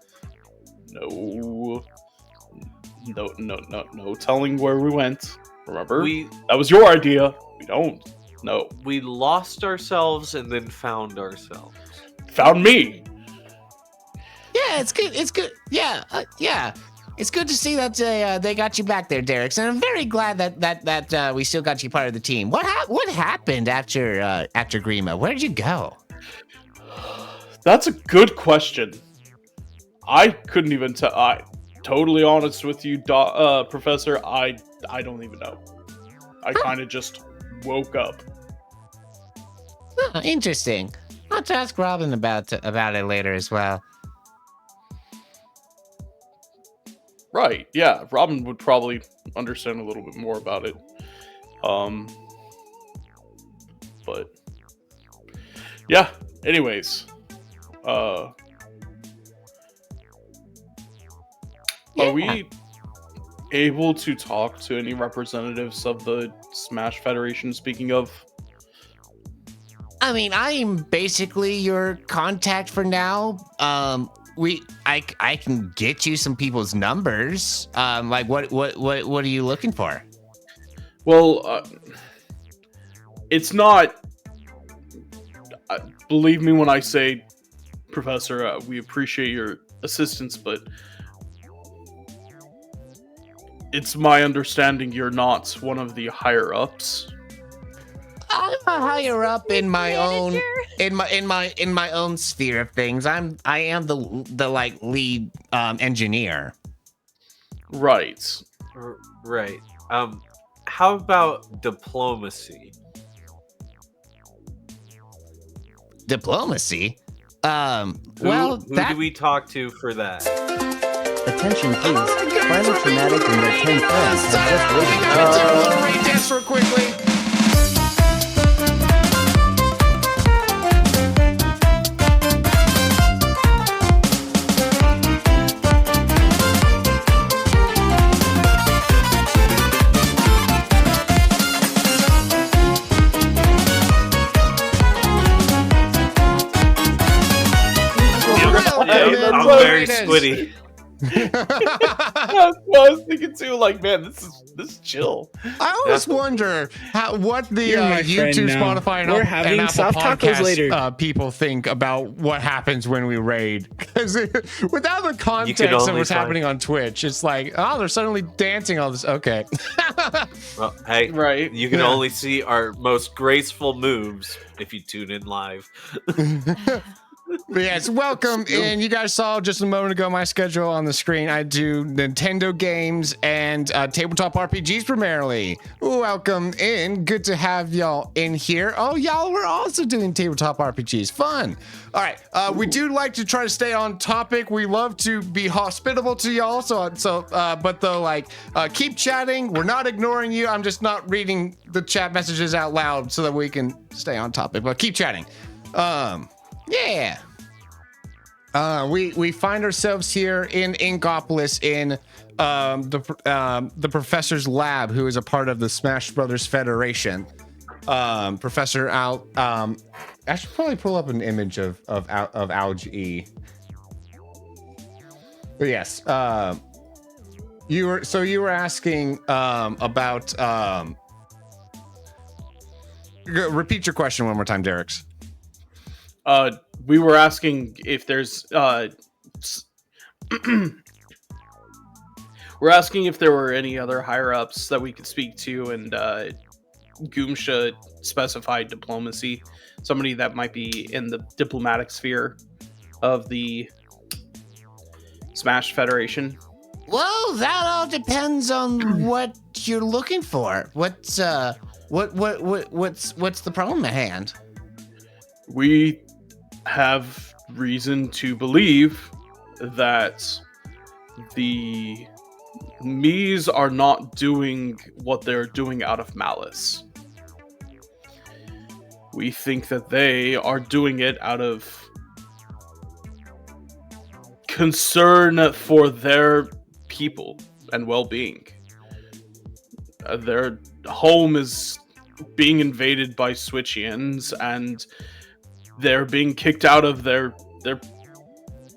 No telling where we went. Remember? That was your idea. We don't. No. We lost ourselves and then found ourselves. Found me. Yeah, it's good. It's good. Yeah, yeah. It's good to see that they got you back there, Derek. And I'm very glad that we still got you part of the team. What happened after Grima? Where did you go? That's a good question. I couldn't even tell. I totally honest with you, Professor. I don't even know. I kind of just woke up. Oh, interesting. I'll have to ask Robin about it later as well. Right, yeah. Robin would probably understand a little bit more about it. But yeah, anyways. Are we able to talk to any representatives of the Smash Federation, speaking of? I mean, I'm basically your contact for now. I can get you some people's numbers. Like what are you looking for? Well, it's not. Believe me when I say, Professor, we appreciate your assistance, but it's my understanding you're not one of the higher ups. I'm a higher up in my own in my own sphere of things. I am the like lead engineer. Right. Right. How about diplomacy? Diplomacy? Who do we talk to for that? Attention, please. Final Traumatic and their 10 friends have just waited. Read this real quickly. I'm very squiddy. I was thinking too, like, man, this is chill. I always wonder what the You're my friend YouTube, now. Spotify, and, We're and having Apple soft tacos later. Podcast people think about what happens when we raid. Because without the context of only what's find- happening on Twitch, it's like, oh, they're suddenly dancing all this. Okay. Well, hey, Right. you can Yeah. only see our most graceful moves if you tune in live. But yes, welcome. And you guys saw just a moment ago my schedule on the screen. I do Nintendo games and tabletop RPGs primarily. Welcome in. Good to have y'all in here. Oh, y'all were also doing tabletop RPGs. Fun. All right. We do like to try to stay on topic. We love to be hospitable to y'all. But though, like, keep chatting. We're not ignoring you. I'm just not reading the chat messages out loud so that we can stay on topic. But keep chatting. Yeah. We find ourselves here in Inkopolis in the professor's lab, who is a part of the Smash Brothers Federation. Professor Al. I should probably pull up an image of Alge. But yes, you were asking about. Repeat your question one more time, Derek's. We were asking if there's we're asking if there were any other higher ups that we could speak to, and Goomsha specified diplomacy, somebody that might be in the diplomatic sphere of the Smash Federation. Well, that all depends on what you're looking for. What's the problem at hand? We have reason to believe that the Miis are not doing what they're doing out of malice. We think that they are doing it out of concern for their people and well-being. Their home is being invaded by Switchians, and they're being kicked out of their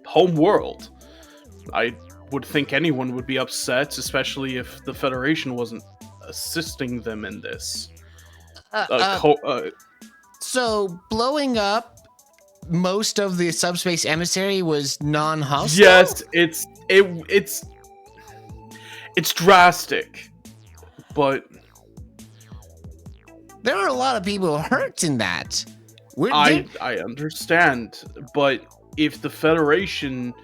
home world. I would think anyone would be upset, especially if the Federation wasn't assisting them in this. So blowing up most of the subspace emissary was non-hostile? Yes, it's drastic, but there are a lot of people hurt in that. I understand, but if the Federation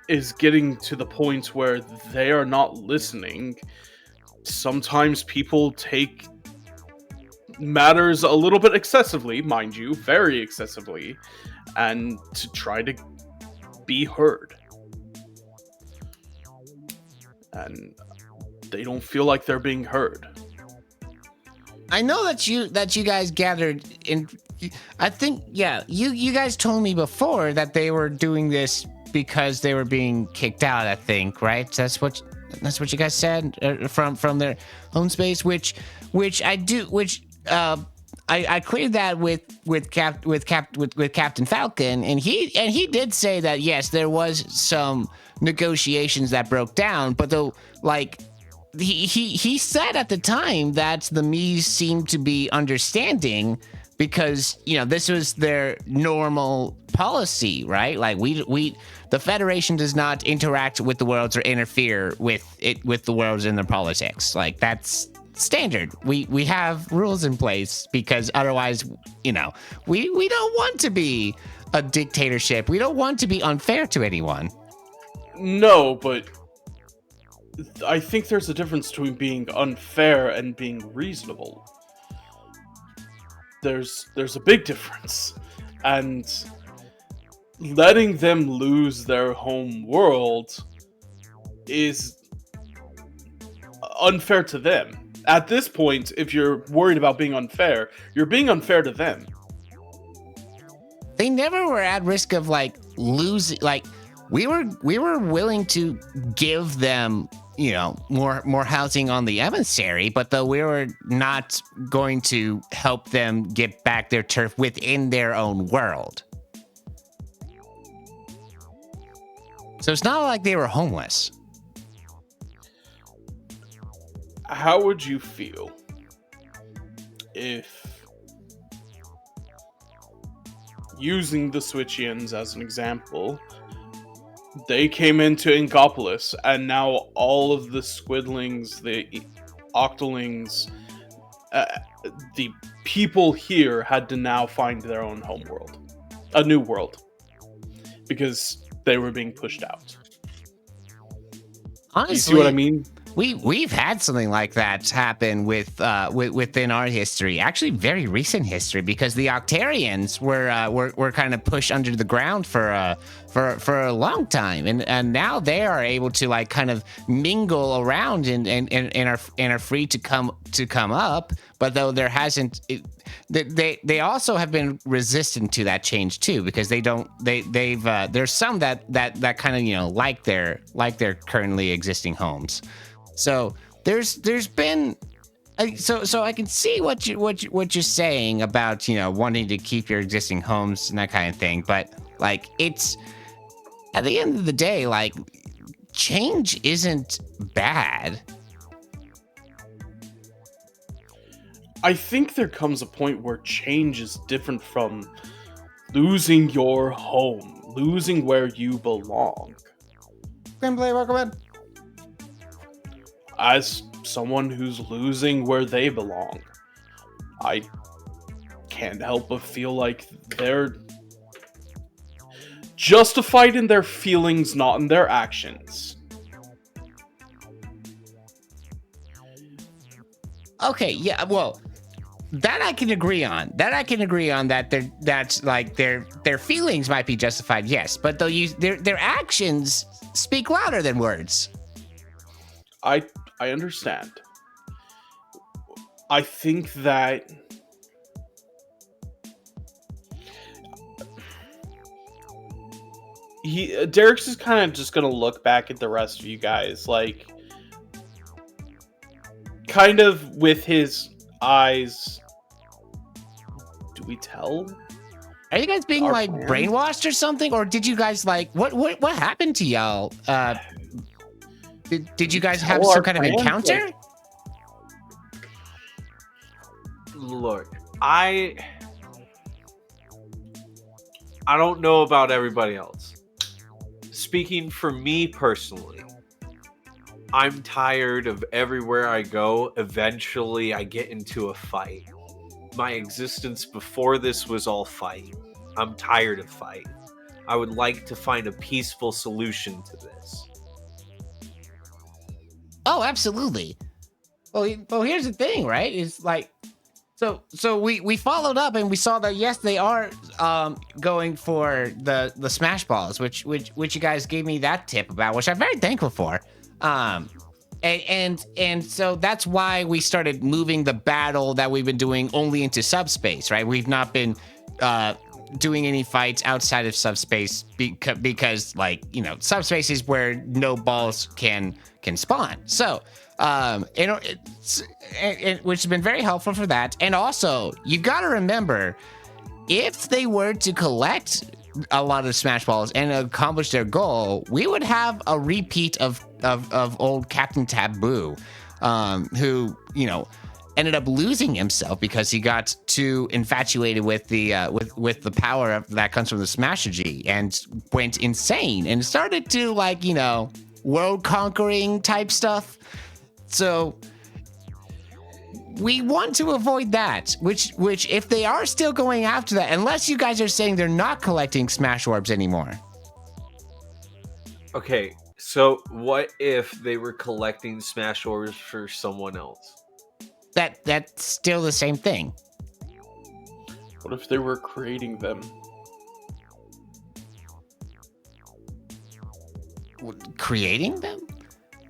is getting to the point where they are not listening, sometimes people take matters a little bit excessively, mind you, very excessively, and to try to be heard. And they don't feel like they're being heard. I know that you guys gathered in. I think you guys told me before that they were doing this because they were being kicked out. I think, right? That's what you guys said from their home space. Which I cleared that with Captain Falcon, and he did say that yes, there was some negotiations that broke down, but though like. He said at the time that the Mies seemed to be understanding because, you know, this was their normal policy, right? Like we the Federation does not interact with the worlds or interfere with the worlds in their politics. Like that's standard. We have rules in place because otherwise, you know, we don't want to be a dictatorship. We don't want to be unfair to anyone. No, but I think there's a difference between being unfair and being reasonable. There's a big difference. And letting them lose their home world is unfair to them. At this point, if you're worried about being unfair, you're being unfair to them. They never were at risk of like losing. Like we were willing to give them, you know, more housing on the emissary, but though we were not going to help them get back their turf within their own world. So it's not like they were homeless. How would you feel if, using the Switchians as an example, they came into Inkopolis, and now all of the Squidlings, the Octolings, the people here had to now find their own home world. A new world. Because they were being pushed out. Honestly, you see what I mean? We've had something like that happen within our history, actually very recent history, because the Octarians were kind of pushed under the ground for a long time, and now they are able to like kind of mingle around and are free to come up, but though there hasn't. They also have been resistant to that change too, because there's some that kind of, you know, like their currently existing homes. So there's been so I can see what you're saying about, you know, wanting to keep your existing homes and that kind of thing, but like it's at the end of the day, like change isn't bad. I think there comes a point where change is different from losing your home, losing where you belong. Gameplay, welcome in. As someone who's losing where they belong, I can't help but feel like they're justified in their feelings, not in their actions. Okay, yeah, well, that I can agree on. That that's like their feelings might be justified, yes, but their actions speak louder than words. I understand. I think that Derek's just kind of just gonna look back at the rest of you guys, like, kind of with his eyes. Do we tell? Are you guys being Our like plans? brainwashed or something, or did you guys like what happened to y'all? Did you guys have tell some our kind of plans? encounter? Like- Look, I don't know about everybody else. Speaking for me personally, I'm tired of everywhere I go, eventually I get into a fight. My existence before this was all fight. I'm tired of fight. I would like to find a peaceful solution to this. Oh, absolutely. Well, here's the thing, right? It's like, so we followed up and we saw that yes, they are going for the smash balls, which you guys gave me that tip about, which I'm very thankful for. And so that's why we started moving the battle that we've been doing only into subspace, right? We've not been doing any fights outside of subspace because like, you know, subspace is where no balls can spawn. So, which has been very helpful for that. And also, you got to remember, if they were to collect a lot of smash balls and accomplish their goal, we would have a repeat of old Captain Taboo, who, you know, ended up losing himself because he got too infatuated with the with the power that comes from the Smashergy and went insane and started to, like, you know, world conquering type stuff. So we want to avoid that, which if they are still going after that, unless you guys are saying they're not collecting smash orbs anymore. Okay, so what if they were collecting smash orbs for someone else? That's still the same thing. What if they were creating them? Creating them?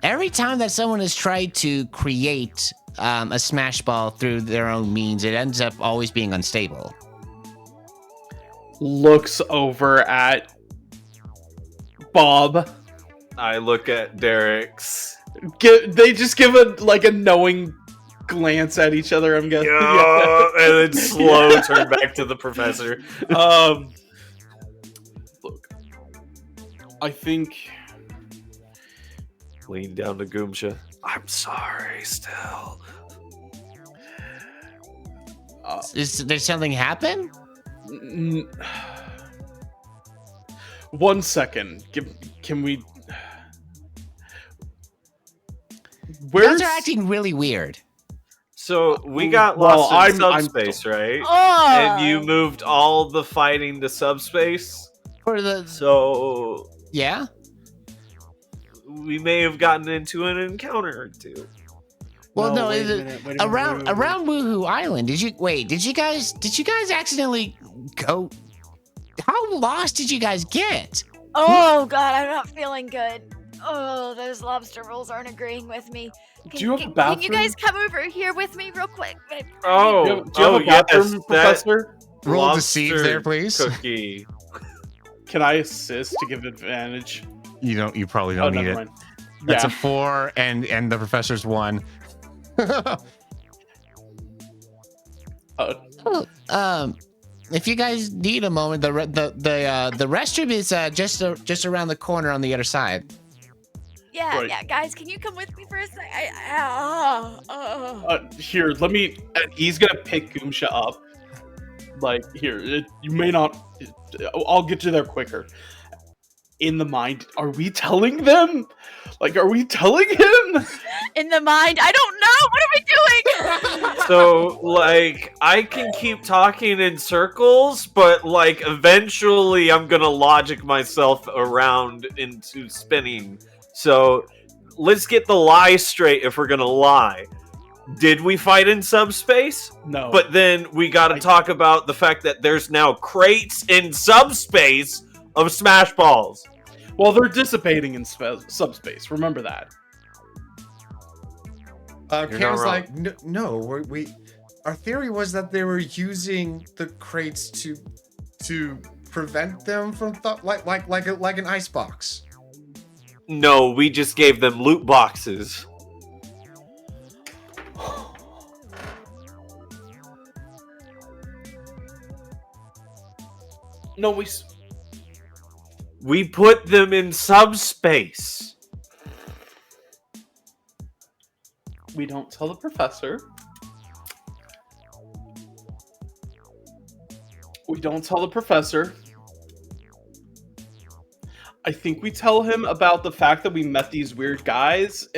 Every time that someone has tried to create a smash ball through their own means, it ends up always being unstable. Looks over at Bob. I look at Derek's. They just give a knowing glance at each other, I'm guessing. Yeah, and then slow turn back to the professor. Look, I think Lean down to Goomsha. I'm sorry, still. Is there something happen? One second. Can we? You guys are acting really weird. So we got Well, lost in I'm subspace, right? Oh. And you moved all the fighting to subspace. For the So yeah. we may have gotten into an encounter or two. Well, no, wait is a it minute, wait a around minute. Woohoo Island? Did you guys accidentally go? How lost did you guys get? Oh god, I'm not feeling good. Oh, those lobster rolls aren't agreeing with me. Do you have a Can you bathroom? guys come over here with me real quick? Oh, Do you have a bathroom, yes, Professor? Roll lobster deceive there, please. Cookie. Can I assist to give advantage? You probably Oh, don't need never it. mind. That's Yeah. a 4, and the professor's 1. If you guys need a moment, the restroom is just around the corner on the other side. Yeah, Right. yeah, guys, can you come with me for a sec? Here, let me. And he's gonna pick Goomsha up. Like, here, you may not. I'll get you there quicker. In the mind, are we telling them? Like, are we telling him? In the mind, I don't know. What are we doing? So, like, I can keep talking in circles, but, like, eventually I'm gonna logic myself around into spinning. So, let's get the lie straight if we're gonna lie. Did we fight in subspace? No. But then we gotta talk about the fact that there's now crates in subspace of Smash Balls. well, they're dissipating in subspace. Remember that. You're not Cam's wrong. like, no, our theory was that they were using the crates to prevent them from like an ice box? No, we just gave them loot boxes. No, We put them in subspace. we don't tell the professor. We don't tell the professor. I think we tell him about the fact that we met these weird guys.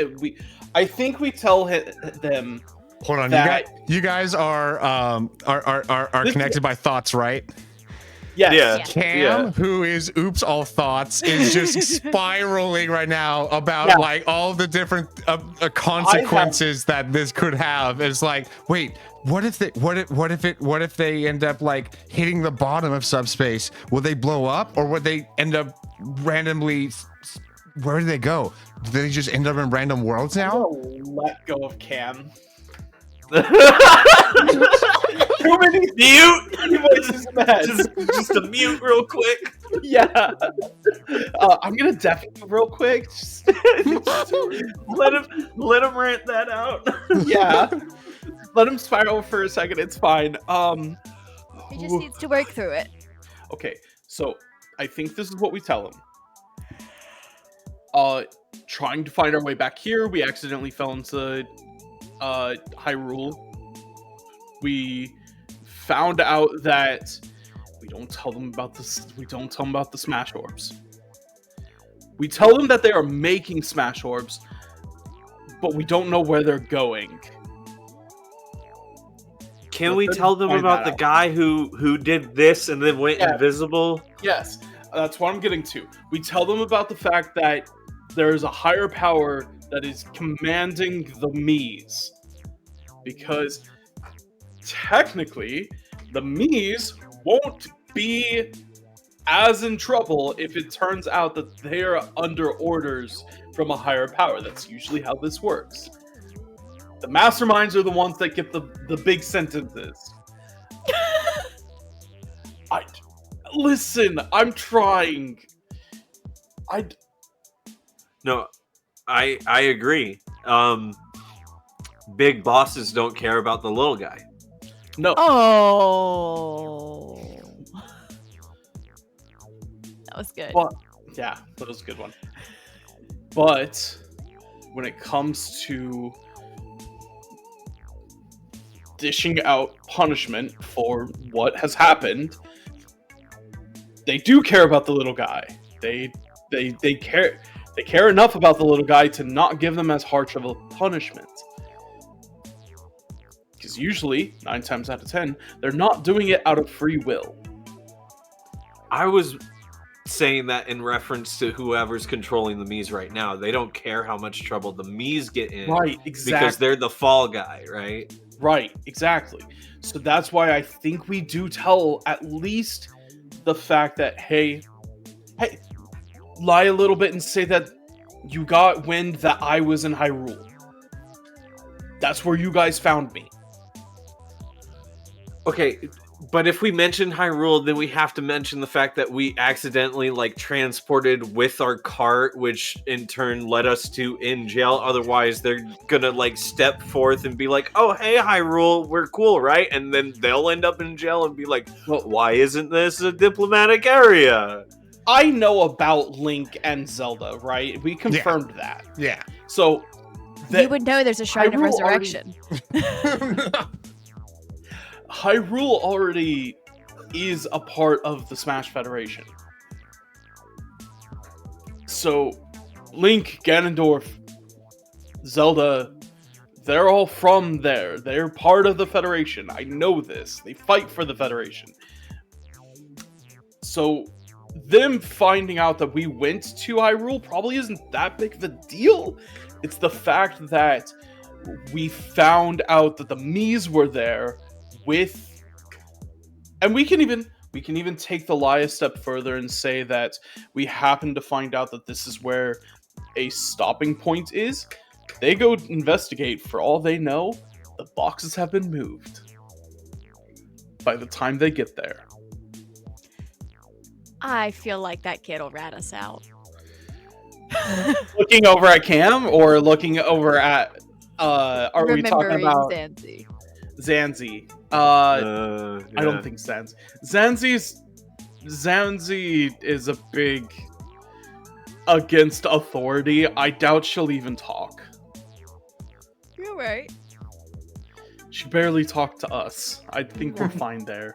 I think we tell them. Hold on, that- you guys are connected by thoughts, right? Yes. Yeah. Yeah. Cam, who is oops all thoughts, is just spiraling right now about Yeah. like all the different consequences that this could have. It's like, wait, what if they end up like hitting the bottom of subspace? Will they blow up, or would they end up randomly? Where do they go? Do they just end up in random worlds I'm now? gonna let go of Cam. Too many mute. voices in my head. Just a mute real quick. Yeah. I'm gonna definitely real quick. Let him rant that out. Yeah. Let him spiral for a second. It's fine. He just needs to work through it. Okay, so I think this is what we tell him. Trying to find our way back here, we accidentally fell into Hyrule. We found out that we don't tell them about this. We don't tell them about the Smash Orbs. We tell them that they are making Smash Orbs, but we don't know where they're going. Can Let we them tell them find about that the out. guy who did this and then went Yeah. invisible? Yes, that's what I'm getting to. We tell them about the fact that there is a higher power that is commanding the Miis. Because technically, the Miis won't be as in trouble if it turns out that they are under orders from a higher power. That's usually how this works. The masterminds are the ones that get the big sentences. Listen, I'm trying. No, I agree. Big bosses don't care about the little guy. No. Oh. That was good. But yeah, that was a good one. But when it comes to dishing out punishment for what has happened, they do care about the little guy. They care enough about the little guy to not give them as harsh of a punishment. Because usually, 9 times out of 10, they're not doing it out of free will. I was saying that in reference to whoever's controlling the Miis right now. They don't care how much trouble the Miis get in. Right, exactly. Because they're the fall guy, right? Right, exactly. So that's why I think we do tell at least the fact that, hey, lie a little bit and say that you got wind that I was in Hyrule. That's where you guys found me. Okay, but if we mention Hyrule, then we have to mention the fact that we accidentally transported with our cart, which in turn led us to in jail. Otherwise, they're gonna step forth and be like, "Oh, hey, Hyrule, we're cool, right?" And then they'll end up in jail and be like, "Well, why isn't this a diplomatic area?" I know about Link and Zelda, right? We confirmed that. Yeah. So You would know there's a Shrine of Hyrule already- Resurrection. Hyrule already is a part of the Smash Federation. So, Link, Ganondorf, Zelda, they're all from there. They're part of the Federation. I know this. They fight for the Federation. So, them finding out that we went to Hyrule probably isn't that big of a deal. It's the fact that we found out that the Miis were there with, and we can even take the lie a step further and say that we happen to find out that this is where a stopping point is. They go investigate. For all they know, the boxes have been moved by the time they get there. I feel like that kid will rat us out. Looking over at Cam or looking over at are we talking Remembering about Zanzi. Zanzi? Yeah. I don't think Zanzi is a big against authority. I doubt she'll even talk. You're right. She barely talked to us. I think we're fine there.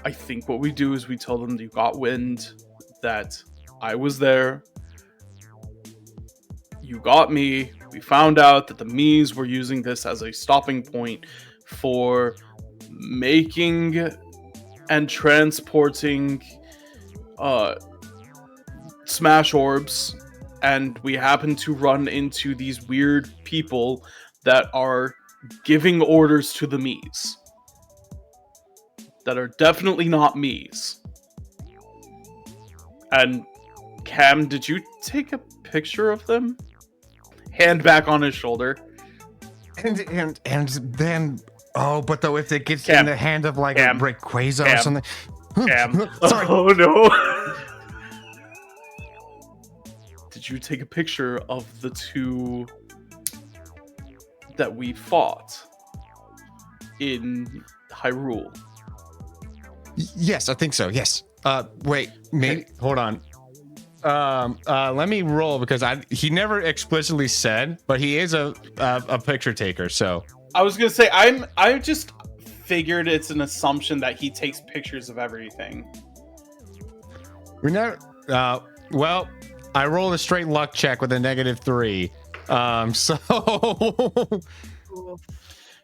I think what we do is we tell them you got wind, that I was there. You got me. We found out that the Mies were using this as a stopping point for making and transporting smash orbs, and we happen to run into these weird people that are giving orders to the Mies that are definitely not Mies. And Cam, did you take a picture of them? Hand back on his shoulder. And then but though if it gets Cam. in the hand of like Cam. a Rayquaza or Cam. something. Cam. Sorry. Oh no. Did you take a picture of the two that we fought in Hyrule? Yes, I think so. Yes. Wait, maybe. Hold on. Let me roll because he never explicitly said, but he is a picture taker. So I was gonna say I just figured it's an assumption that he takes pictures of everything. we never. Well, I rolled a straight luck check with a -3. So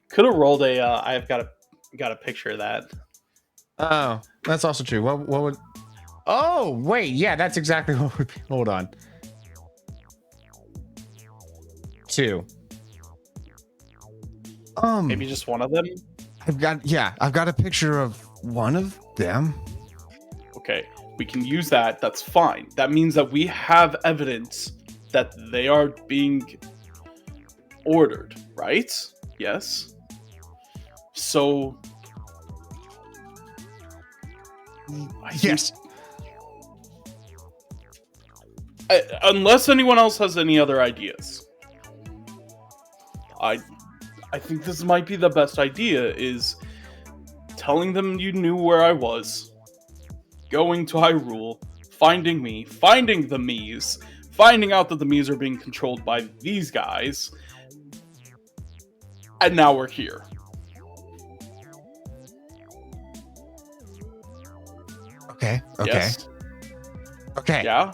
Could have rolled a. I've got a picture of that. oh, that's also true. What would? Oh, wait, yeah, that's exactly what would be. Hold on. 2. Maybe just one of them. I've got a picture of one of them. Okay, we can use that. That's fine. That means that we have evidence that they are being ordered, right? Yes. So, I think- Yes. unless anyone else has any other ideas, I think this might be the best idea, is telling them you knew where I was, going to Hyrule, finding me, finding the Mies, finding out that the Mies are being controlled by these guys, and now we're here. Okay. Yes? Okay. Yeah?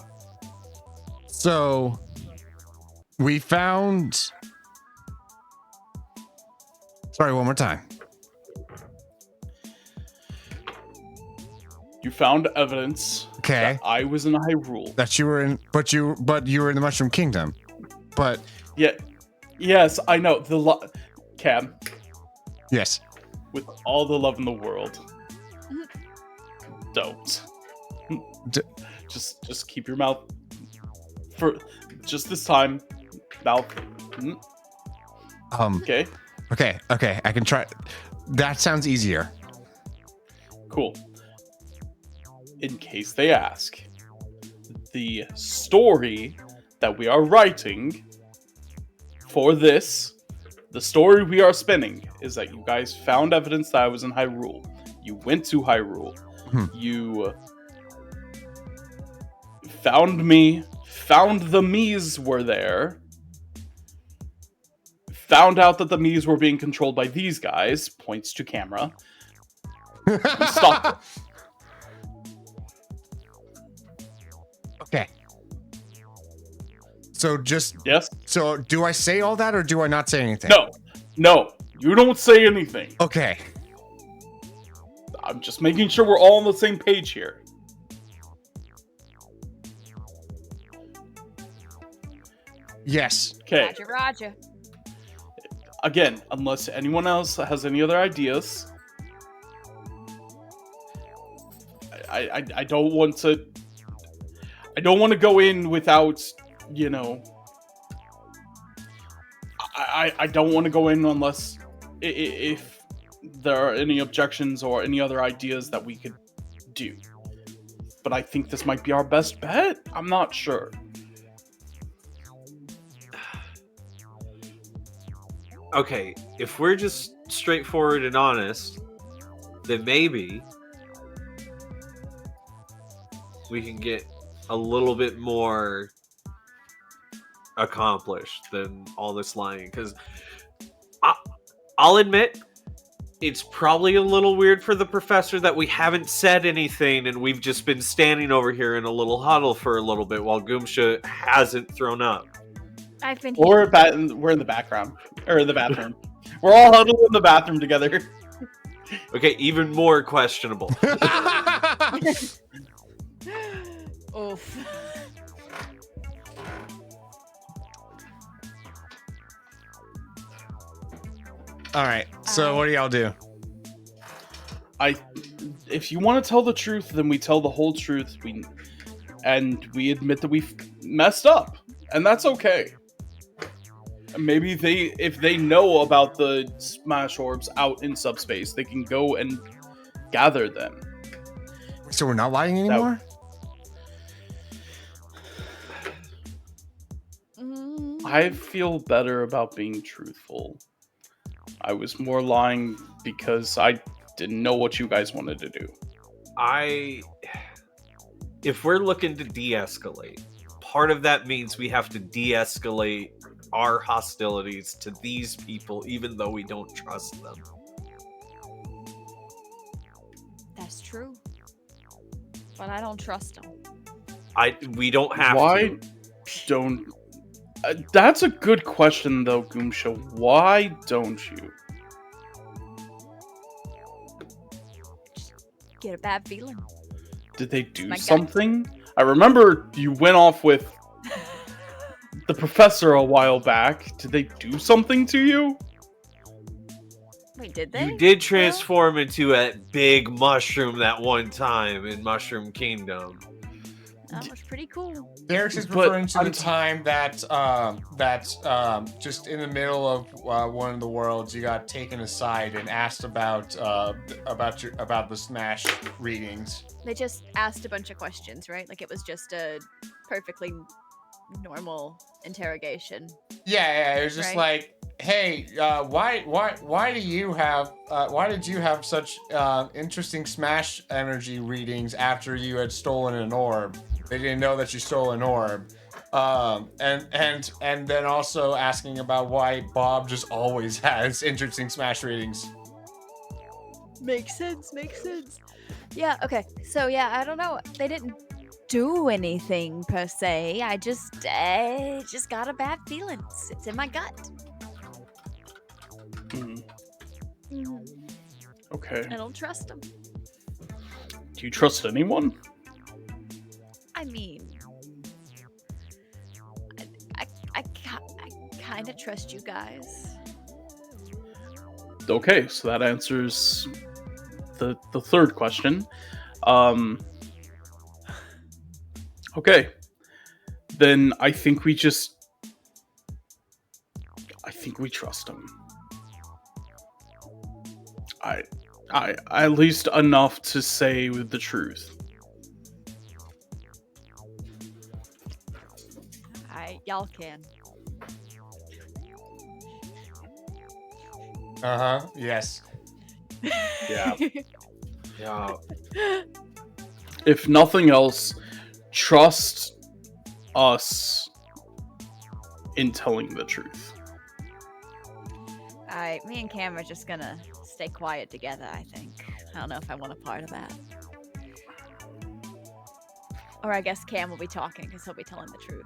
So we found. Sorry, one more time. You found evidence Okay. that I was in Hyrule. That you were in, but you were in the Mushroom Kingdom. But Yeah. Yes, I know. Cam, yes. with all the love in the world, don't. D- Just keep your mouth for just this time. Mouth. Okay. Okay. I can try. That sounds easier. Cool. In case they ask, the story that we are writing for this, the story we are spinning, is that you guys found evidence that I was in Hyrule. You went to Hyrule. You found me, found the Mies were there, found out that the Mies were being controlled by these guys, points to camera, and stopped it. Okay. So just Yes? so do I say all that or do I not say anything? No, you don't say anything. Okay. I'm just making sure we're all on the same page here. Yes. Okay. Roger. Again, unless anyone else has any other ideas, I don't want to. I don't want to go in without, you know. I don't want to go in unless if there are any objections or any other ideas that we could do. But I think this might be our best bet. I'm not sure. Okay, if we're just straightforward and honest, then maybe we can get a little bit more accomplished than all this lying. Because I'll admit, it's probably a little weird for the professor that we haven't said anything and we've just been standing over here in a little huddle for a little bit while Goomsha hasn't thrown up. I've been We're in the background. Or in the bathroom. We're all huddled in the bathroom together. Okay, even more questionable. Oof. All right. So what do y'all do? If you want to tell the truth, then we tell the whole truth. We admit that we've messed up, and that's okay. Maybe if they know about the smash orbs out in subspace, they can go and gather them. So we're not lying anymore? I feel better about being truthful. I was more lying because I didn't know what you guys wanted to do. If we're looking to de-escalate, part of that means we have to de-escalate our hostilities to these people, even though we don't trust them. That's true. But I don't trust them. We don't have Why to. don't... that's a good question, though, Goomsha. Why don't you? Get a bad feeling. Did they do My gut. something? I remember you went off with the professor a while back. Did they do something to you? Wait, did they? You did transform into a big mushroom that one time in Mushroom Kingdom. That was pretty cool. Derek's is But referring to the time that just in the middle of one of the worlds, you got taken aside and asked about the Smash readings. They just asked a bunch of questions, right? Like it was just a perfectly normal interrogation. Yeah, it was just Right. like, hey, why did you have such interesting Smash energy readings after you had stolen an orb? They didn't know that you stole an orb. And then also asking about why Bob just always has interesting Smash readings. Makes sense. Yeah, okay. So yeah, I don't know. They didn't do anything per se. I just got a bad feeling. It's in my gut. Okay. I don't trust them. Do you trust anyone? I mean, I kind of trust you guys. Okay, so that answers the third question. Okay. Then I think we trust him. I at least enough to say the truth. Y'all can. Yes. Yeah. Yeah. If nothing else, trust us in telling the truth. Alright, me and Cam are just gonna stay quiet together, I think. I don't know if I want a part of that. Or I guess Cam will be talking because he'll be telling the truth.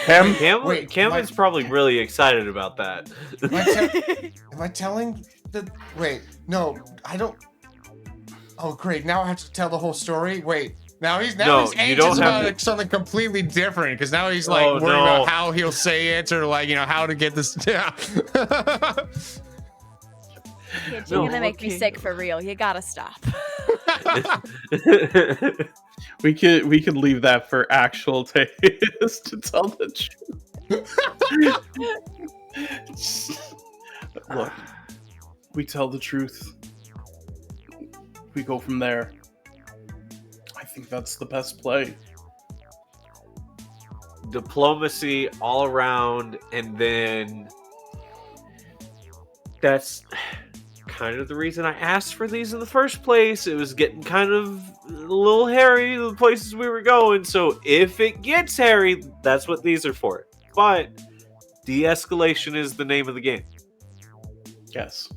Cameron's probably really excited about that. Am I telling the... Wait, no, I don't... Oh, great, now I have to tell the whole story? Wait, now he's anxious about like, something completely different, because now he's like worried about how he'll say it, or like, you know, how to get this... Yeah. Kid, you're gonna make me sick for real. You gotta stop. We could leave that for actual Teus to tell the truth. Look, We tell the truth. We go from there. I think that's the best play. Diplomacy all around, and then that's kind of the reason I asked for these in the first place. It was getting kind of a little hairy, the places we were going, so if it gets hairy, that's what these are for. But de-escalation is the name of the game. Yes.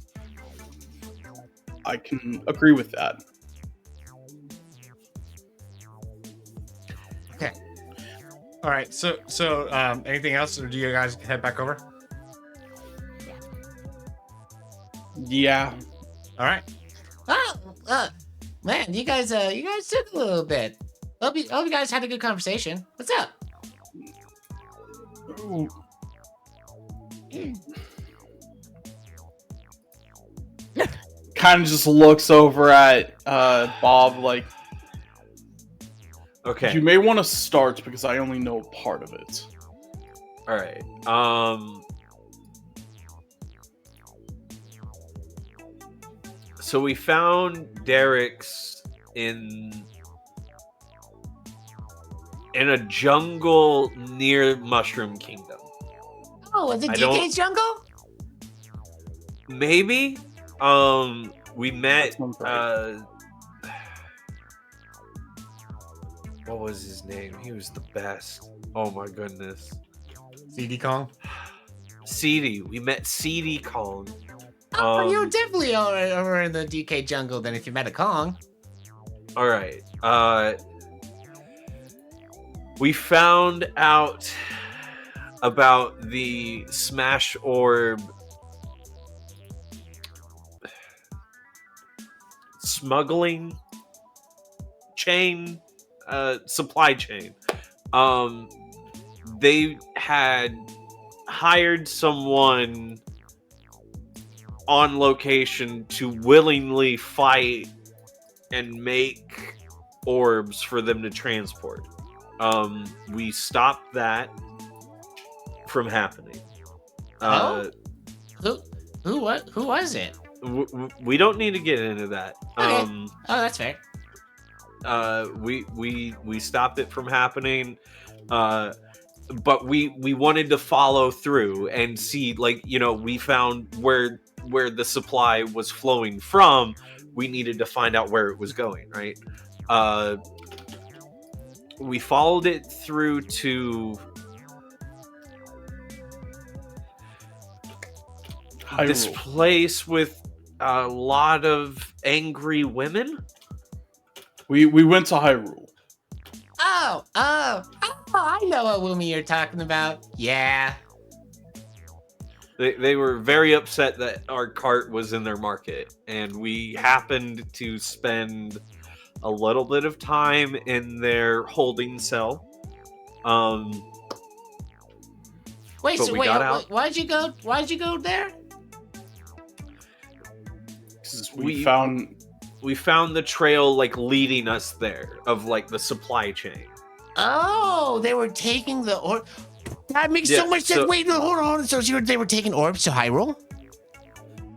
I can agree with that. Okay. All right. So anything else, or do you guys head back over? Yeah. All right. Oh, man, you guys took a little bit. Hope you guys had a good conversation. What's up? Ooh. Kind of just looks over at Bob like, Okay. you may want to start because I only know part of it. All right. So we found Derek's in a jungle near Mushroom Kingdom. Oh, was it I don't- DK's jungle? Maybe. We met. Sounds right. What was his name? He was the best. Oh my goodness. CD Kong. Seedy. We met Seedy Kong. Oh, you're definitely over in the DK jungle than if you met a Kong. All right. We found out about the Smash Orb smuggling chain, supply chain. They had hired someone on location to willingly fight and make orbs for them to transport. We stopped that from happening. Who was it? We don't need to get into that. Okay. Oh, that's fair. We stopped it from happening. But we wanted to follow through and see, like, you know, we found where the supply was flowing from. We needed to find out where it was going, right? We followed it through to this Hyrule. place with a lot of angry women. We went to Hyrule. Oh, I know what Woomy you're talking about. Yeah. They were very upset that our cart was in their market, and we happened to spend a little bit of time in their holding cell. Wait, But so we wait, got out. why'd you go there? 'Cause We- we found We found the trail, like, leading us there, of, like, the supply chain. Oh, they were taking the orb. That makes so Yeah, much sense. so- Wait, no, hold on. So they were taking orbs to Hyrule?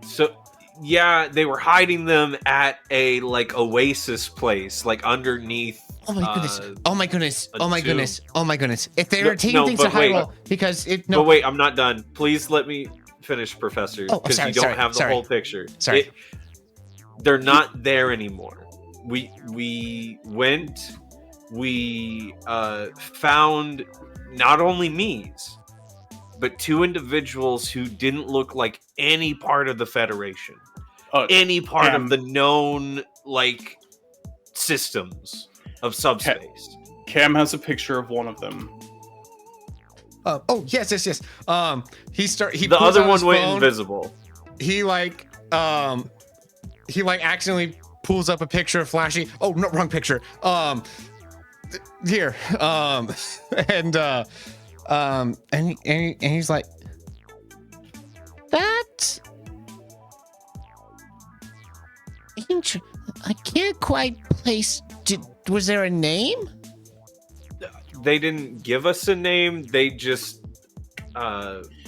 So, yeah, they were hiding them at a, like, oasis place, like, underneath. Oh my goodness! Oh my goodness! a Oh my tomb. goodness! Oh my goodness! If they No, were taking no, things to but wait. Hyrule, because it But wait, I'm not done. Please let me finish, Professor, Oh, because sorry, you don't sorry, have the sorry. whole picture. Sorry. They're not there anymore. We went. We found not only Mies, but two individuals who didn't look like any part of the Federation, any part of the known, like, systems of subspace. Cam has a picture of one of them. Oh yes. He The pulls other out one his went phone. invisible. He accidentally pulls up a picture of Flashy. Oh no, wrong picture. Here. And he's like, That. I can't quite place. Was there a name? They didn't give us a name. They just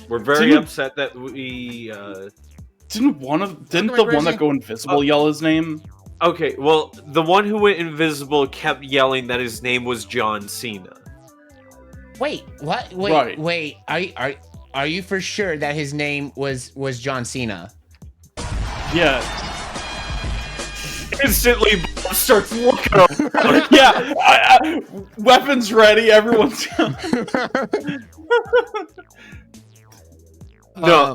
were very Didn't- upset that we Didn't the one that go invisible yell his name? Okay, well, the one who went invisible kept yelling that his name was John Cena. Wait, what? Wait, Right. wait. Are you for sure that his name was John Cena? Yeah. Instantly, Bob starts looking around. Yeah. Weapons ready. Everyone's. No.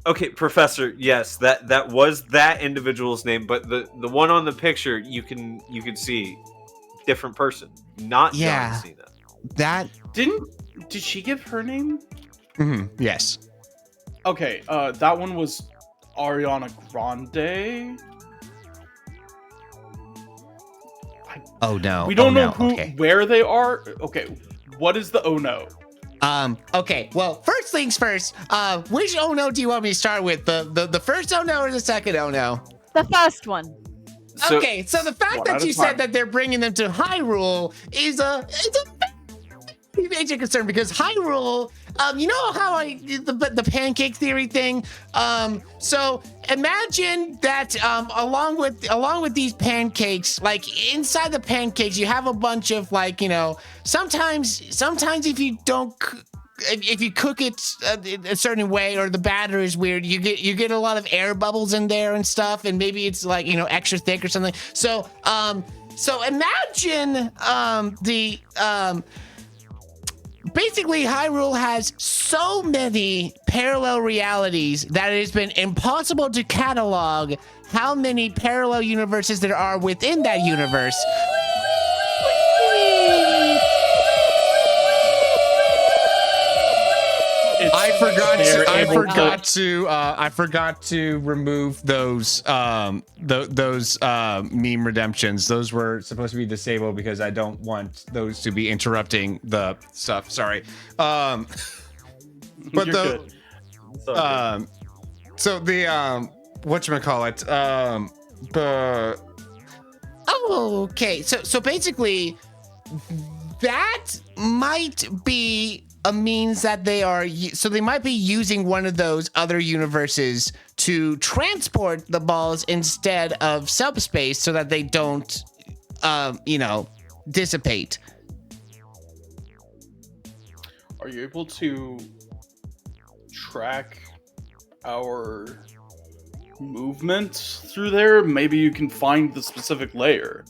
Okay, Professor. Yes, that was that individual's name, but the one on the picture you can see different person, not Yeah. John Cena. That. Did she give her name? Yes. Okay. That one was Ariana Grande. Oh no. We don't know no. who, Okay. where they are. Okay. What is the oh no? Okay. Well, first things first. Which oh no do you want me to start with? The first oh no or the second oh no? The first one. So, Okay. So the fact One that at a you time. said that they're bringing them to Hyrule is a major concern because Hyrule, you know how the pancake theory thing. So imagine that along with these pancakes, like inside the pancakes, you have a bunch of like sometimes if you don't. If you cook it a certain way or the batter is weird, you get a lot of air bubbles in there and stuff, and maybe it's like extra thick or something. So imagine basically, Hyrule has so many parallel realities that it has been impossible to catalog how many parallel universes there are within that universe. I forgot to remove those meme redemptions. Those were supposed to be disabled because I don't want those to be interrupting the stuff. Sorry. But You're the good. so the whatchamacallit, the okay, so basically that might be a means that they might be using one of those other universes to transport the balls instead of subspace so that they don't dissipate. Are you able to track our movement through there? Maybe you can find the specific layer.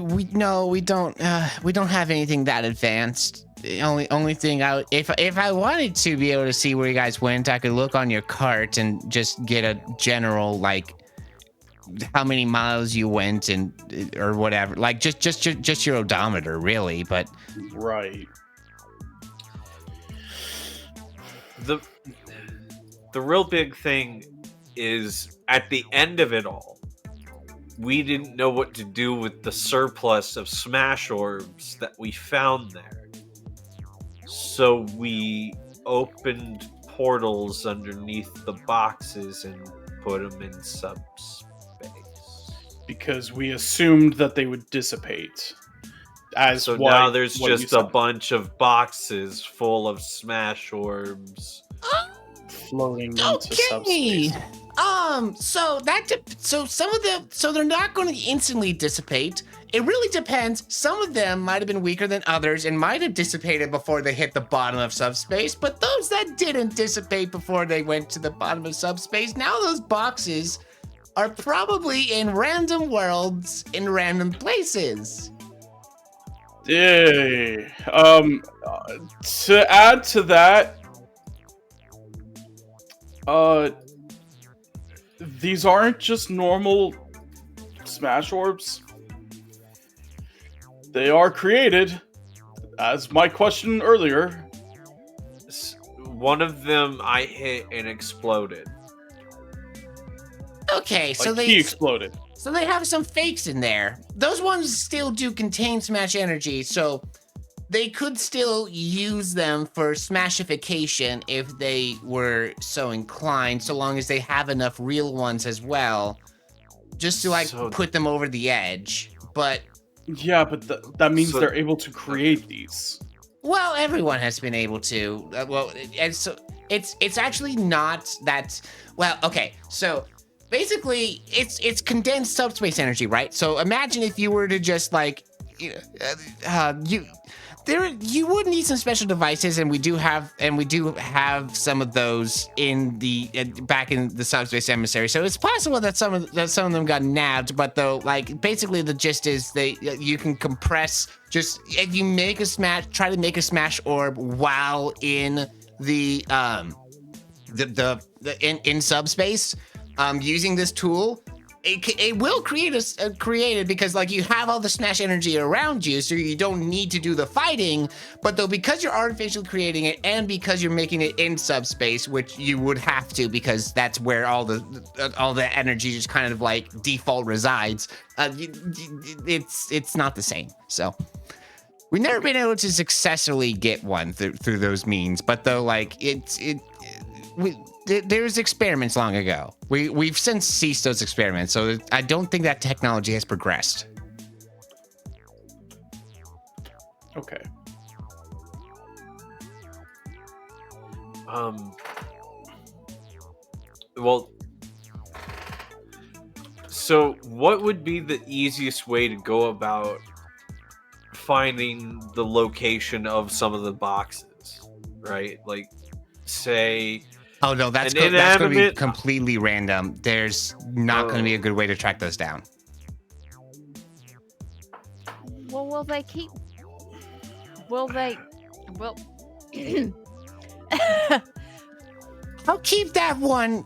We don't have anything that advanced. The only thing if I wanted to be able to see where you guys went, I could look on your cart and just get a general like how many miles you went and or whatever, like just your odometer really, but Right. the real big thing is at the end of it all, we didn't know what to do with the surplus of smash orbs that we found there. So we opened portals underneath the boxes and put them in subspace. Because we assumed that they would dissipate. So now there's just a bunch of boxes full of smash orbs. floating into okay. subspace. So some of them, so they're not going to instantly dissipate. It really depends. Some of them might have been weaker than others and might have dissipated before they hit the bottom of subspace, but those that didn't dissipate before they went to the bottom of subspace, now those boxes are probably in random worlds in random places. Yeah. To add to that, these aren't just normal smash orbs. They are created, as my question earlier. One of them I hit and exploded. Okay, so Like, he exploded. So they have some fakes in there. Those ones still do contain smash energy, so they could still use them for smashification if they were so inclined, so long as they have enough real ones as well, just to put them over the edge. But Yeah, but that means So- they're able to create these. Well, everyone has been able to. And so it's actually not that. Well, okay. So basically, it's condensed subspace energy, right? So imagine if you were to just like, you would need some special devices, and we do have some of those in the back in the subspace emissary. So it's possible that some of them got nabbed, but though, like, basically the gist is you can compress. Just if you make a smash, try to make a smash orb while in the in subspace, using this tool. It will create it because like you have all the smash energy around you, so you don't need to do the fighting. But though, because you're artificially creating it, and because you're making it in subspace, which you would have to because that's where all the energy just kind of like default resides. It's not the same. So we've never been able to successfully get one through those means. But though, like there's experiments long ago. We've since ceased those experiments, so I don't think that technology has progressed. Okay. Well, so what would be the easiest way to go about finding the location of some of the boxes, right? Like, say... Oh no, that's going to be completely random. There's not going to be a good way to track those down. Well, will they keep? Will? I'll keep that one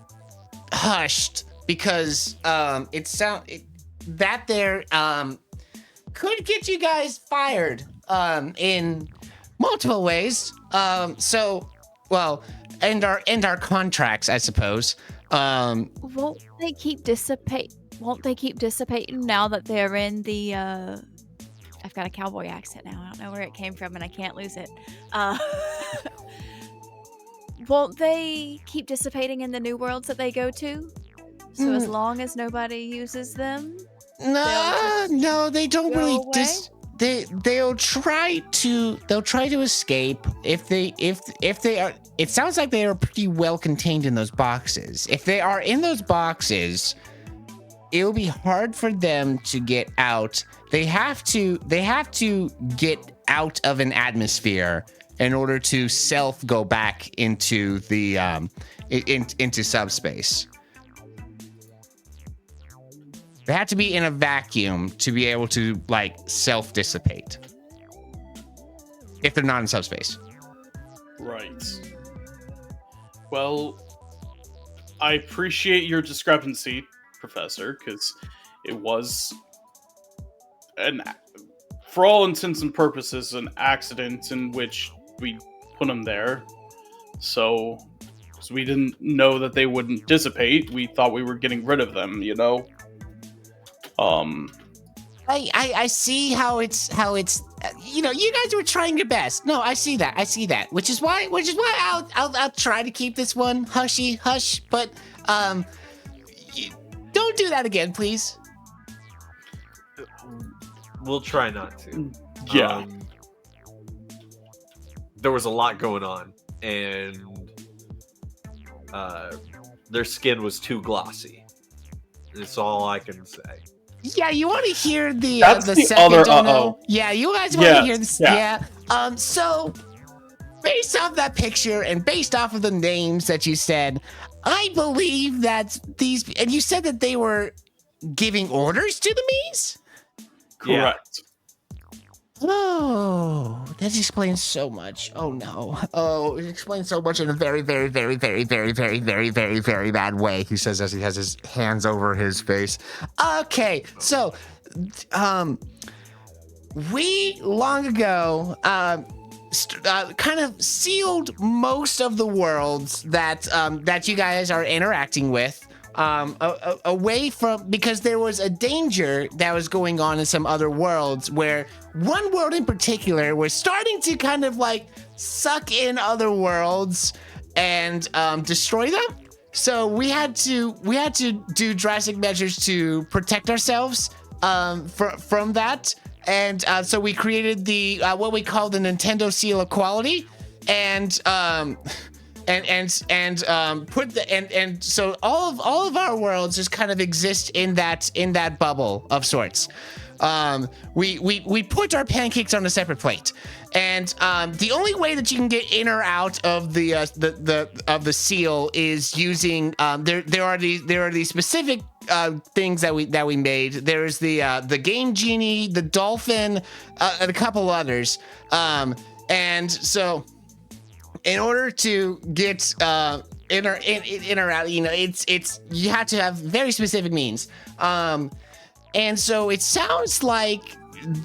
hushed because that there could get you guys fired in multiple ways. And our contracts, I suppose. Won't they keep dissipating now that they're in the? I've got a cowboy accent now. I don't know where it came from, and I can't lose it. Won't they keep dissipating in the new worlds that they go to? So as long as nobody uses them, no, they don't really. They'll try to escape if they are. It sounds like they are pretty well contained in those boxes. If they are in those boxes, it'll be hard for them to get out. They have to get out of an atmosphere in order to go back into the into subspace. They have to be in a vacuum to be able to like self-dissipate. If they're not in subspace. Right. Well, I appreciate your discrepancy, Professor, because it was for all intents and purposes, an accident in which we put them there. So, because we didn't know that they wouldn't dissipate, we thought we were getting rid of them, you know? I see how it's you guys were trying your best. No, I see that. Which is why I'll try to keep this one hush, but don't do that again, please. We'll try not to. Yeah. There was a lot going on, and their skin was too glossy. That's all I can say. Yeah, you want to hear the second other dono? Yeah, you guys want to hear this? Yeah. So based off that picture and based off of the names that you said, I believe that and you said that they were giving orders to the Mies? Correct. Oh, that explains so much. Oh no. Oh, it explains so much in a very, very, very, very, very, very, very, very, very bad way, he says as he has his hands over his face. Okay, so we long ago kind of sealed most of the worlds that you guys are interacting with away from, because there was a danger that was going on in some other worlds, where one world in particular was starting to kind of like suck in other worlds and destroy them. So we had to do drastic measures to protect ourselves from that. so we created the what we call the Nintendo Seal of Quality, and so all of our worlds just kind of exist in that bubble of sorts. We put our pancakes on a separate plate, and the only way that you can get in or out of the seal is using there are these specific things that we made. There's the game genie, the dolphin, and a couple others, and so in order to get in or out, it's you have to have very specific means. And so it sounds like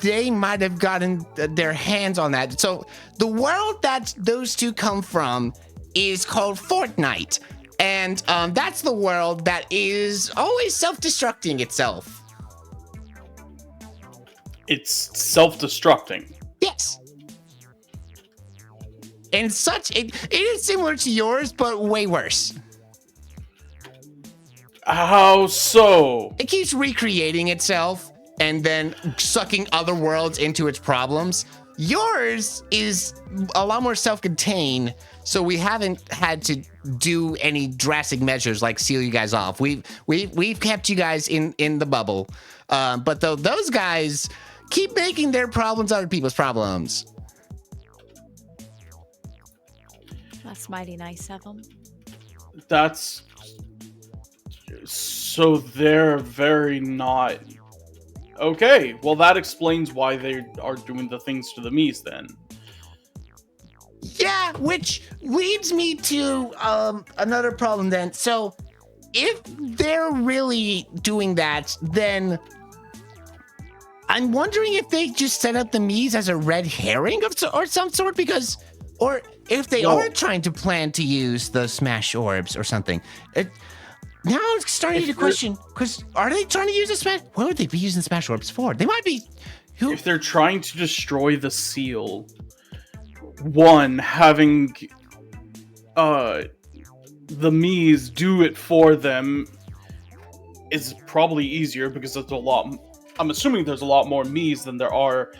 they might have gotten their hands on that. So the world that those two come from is called Fortnite. And that's the world that is always self-destructing itself. It's self-destructing. Yes. And it is similar to yours, but way worse. How so? It keeps recreating itself and then sucking other worlds into its problems. Yours is a lot more self-contained, so we haven't had to do any drastic measures like seal you guys off. We've kept you guys in the bubble, but those guys keep making their problems other people's problems. That's mighty nice of them. That's... So they're very not... Okay, well that explains why they are doing the things to the Miis then. Yeah, which leads me to another problem then. So if they're really doing that, then I'm wondering if they just set up the Miis as a red herring or some sort, because, or if they are trying to plan to use the Smash Orbs or something. Now I'm starting to question, because are they trying to use the Smash? What would they be using Smash Orbs for? They might be. If they're trying to destroy the seal, one, having the Miis do it for them is probably easier because there's a lot. I'm assuming there's a lot more Miis than there are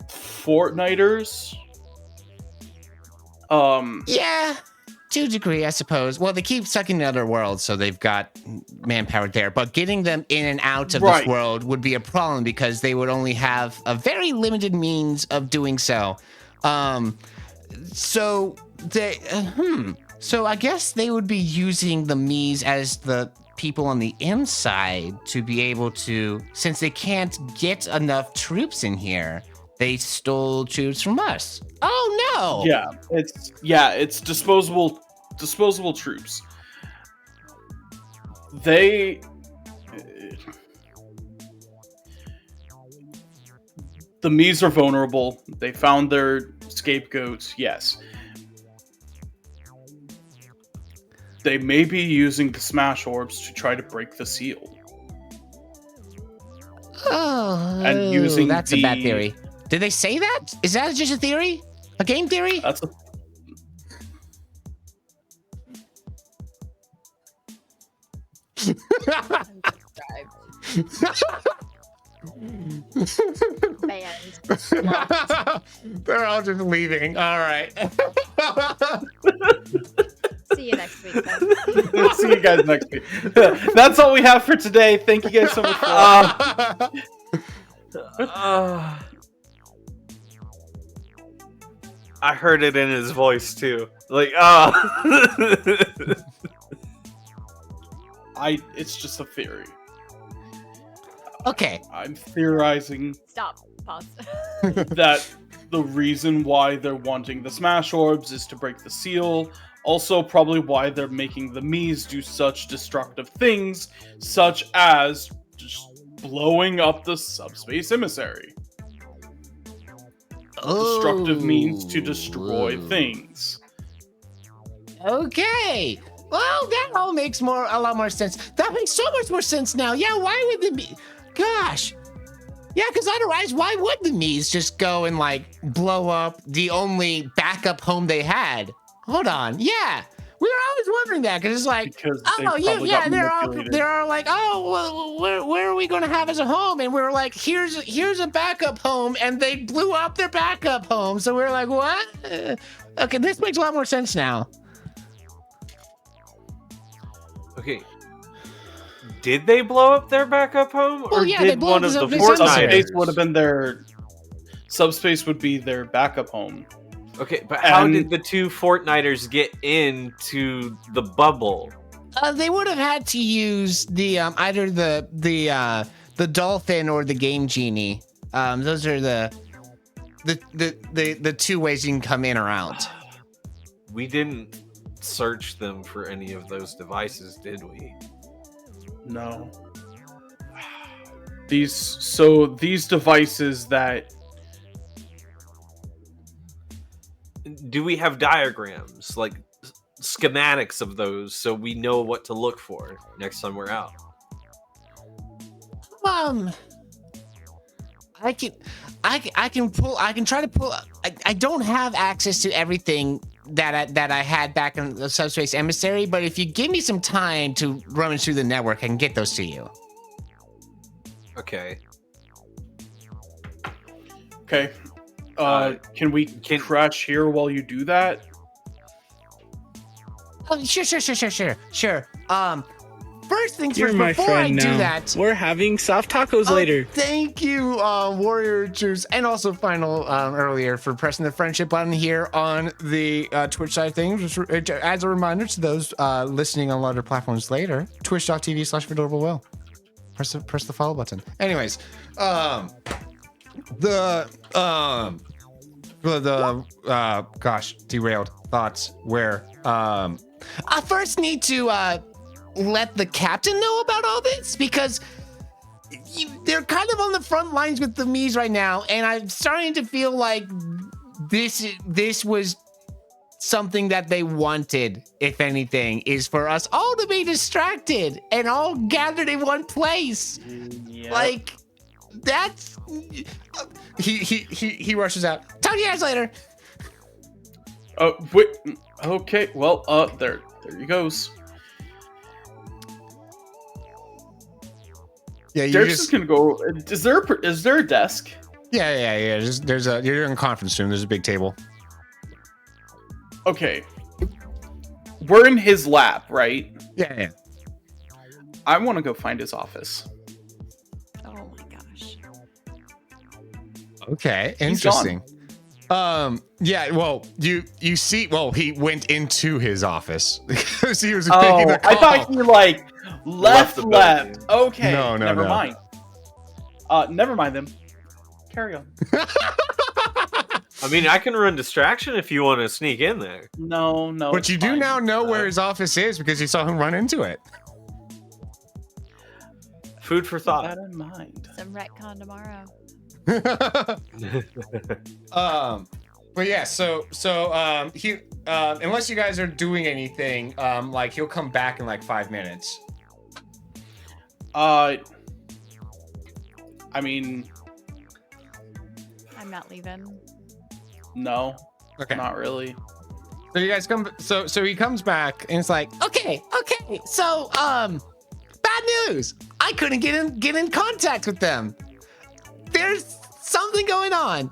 Fortniters. Yeah. To a degree, I suppose. Well, they keep sucking in other worlds, so they've got manpower there. But getting them in and out of this world would be a problem because they would only have a very limited means of doing so. So I guess they would be using the Miis as the people on the inside to be able to, since they can't get enough troops in here, they stole troops from us. Oh no! It's disposable troops. The Miis are vulnerable. They found their scapegoats. Yes. They may be using the Smash Orbs to try to break the seal. Oh, and using that's a bad theory. Did they say that? Is that just a theory? A game theory? That's a... They're all just leaving. All right. See you next week, then. See you guys next week. That's all we have for today. Thank you guys so much for I heard it in his voice too. Like, it's just a theory. Okay. I'm theorizing. Stop. Pause. That the reason why they're wanting the Smash Orbs is to break the seal. Also, probably why they're making the Miis do such destructive things, such as just blowing up the subspace emissary. Destructive means to destroy things. Okay. Well, that all makes a lot more sense. That makes so much more sense now. Yeah, why would the Miis... Gosh. Yeah, because otherwise, why would the Miis just go and, blow up the only backup home they had? Hold on. Yeah. We were always wondering that because it's like, Because they oh probably yeah, got manipulated. they're all like, oh, well, where are we going to have as a home? And we were like, here's a backup home, and they blew up their backup home. So we were like, what? Okay, this makes a lot more sense now. Okay. Did they blow up their backup home, Well, or yeah, they did blew one up of the the Subspace Fortniters? would have been their subspace would be their backup home. Okay, but how And- did the 2 Fortniters get into the bubble? They would have had to use the either the dolphin or the game genie. Those are the two ways you can come in or out. We didn't search them for any of those devices, did we? No. These devices that Do we have diagrams, like schematics of those, so we know what to look for next time we're out? I can try to pull. I don't have access to everything that I had back in the Subspace Emissary, but if you give me some time to rummage through the network, I can get those to you. Okay. okay. Can we crash here while you do that? Oh, sure. First things You're first, my before I friend do now. that, We're having soft tacos later. Thank you, Warrior Juice, and also Final earlier for pressing the friendship button here on the Twitch side of things. As a reminder to those listening on other platforms later, twitch.tv/VadorableWill. Press the follow button. Anyways, derailed thoughts where I first need to let the captain know about all this because they're kind of on the front lines with the Mies right now, and I'm starting to feel like this was something that they wanted, if anything, is for us all to be distracted and all gathered in one place. Yep. Like that's he rushes out. Talk to you guys later. Oh, wait. Okay. Well, there he goes. Yeah, you Derek's just just gonna go. Is there a desk? yeah. You're in a conference room. There's a big table. Okay. We're in his lab, right? Yeah. I want to go find his office. Oh my gosh. Okay, He's gone. interesting. Yeah. Well, you see. Well, he went into his office because he was making the call. I thought he like Left left. the building. Okay. No, Never no. mind. Never mind them. Carry on. I mean, I can run distraction if you want to sneak in there. No. But it's you do fine. now know where his office is because you saw him run into it. Food for Keep thought. that in mind. Some retcon tomorrow. But yeah, so he unless you guys are doing anything, like he'll come back in like 5 minutes. I mean, I'm not leaving. no, Okay. not really. So you guys come. So he comes back and it's like, Okay. So, bad news. I couldn't get in contact with them. There's something going on.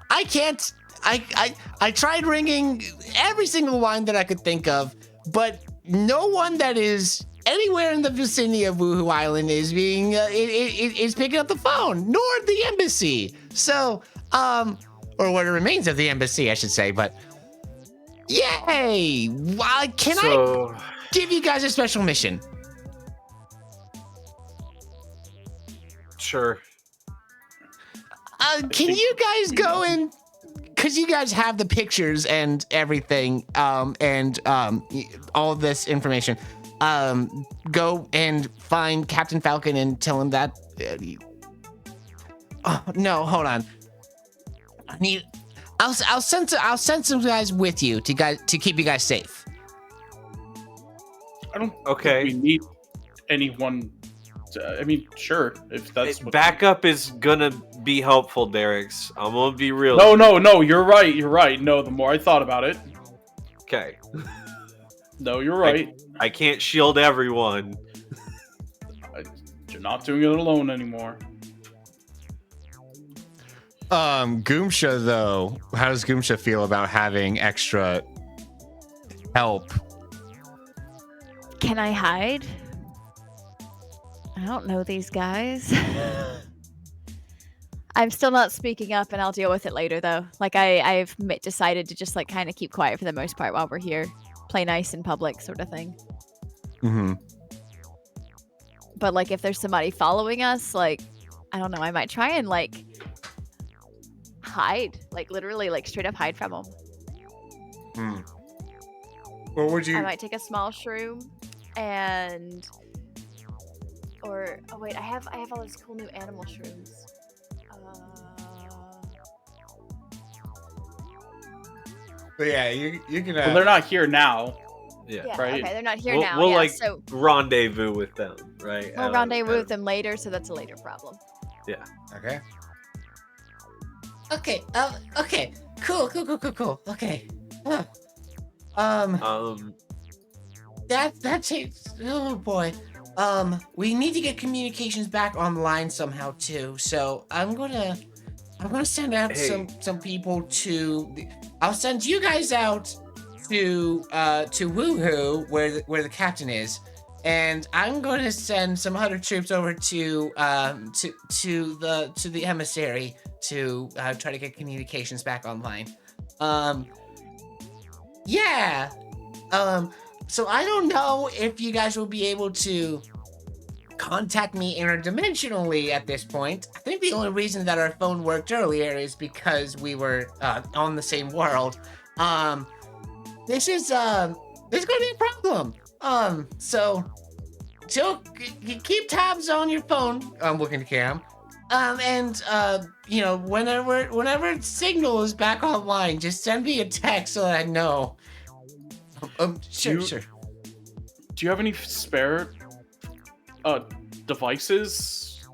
I can't. I tried ringing every single line that I could think of, but no one that is anywhere in the vicinity of Woohoo Island is being is picking up the phone, nor the embassy. So, or what remains of the embassy, I should say. But yay! Can I give you guys a special mission? Sure. Can you guys go and, because you guys have the pictures and everything, and all this information, go and find Captain Falcon and tell him that. Oh no, hold on. I'll send some guys with you to keep you guys safe. I don't. Okay. think we need anyone. I mean, sure, if that's what. Backup is gonna be helpful, Derek's. I'm gonna be real. No. You're right. No, the more I thought about it. Okay. No, you're right. I can't shield everyone. You're not doing it alone anymore. Goomsha, though, how does Goomsha feel about having extra help? Can I hide? I don't know these guys. I'm still not speaking up, and I'll deal with it later, though. Like, I've decided to just, like, kind of keep quiet for the most part while we're here. Play nice in public, sort of thing. Mm-hmm. But, like, if there's somebody following us, like, I don't know, I might try and, like, hide. Like, literally, like, straight up hide from them. What would you... I might take a small shroom and... Or... Oh, wait, I have all those cool new animal shrooms. But yeah, you can... Well, they're not here now. Yeah. Yeah, right. okay, they're not here We'll, now. we'll Yeah, like so rendezvous with them, right? we'll rendezvous with them later, so that's a later problem. Yeah. Okay. Okay. Okay. Cool. Okay. Huh. That's it. Oh boy. We need to get communications back online somehow too. So I'm gonna send out some people to. I'll send you guys out to Woohoo, where the captain is, and I'm going to send some other troops over to the emissary to try to get communications back online. Yeah. So I don't know if you guys will be able to contact me interdimensionally at this point. I think the only reason that our phone worked earlier is because we were on the same world. This is going to be a problem. So keep tabs on your phone. I'm looking to Cam. And you know, whenever signal is back online, just send me a text so that I know. Sure. Do you have any spare devices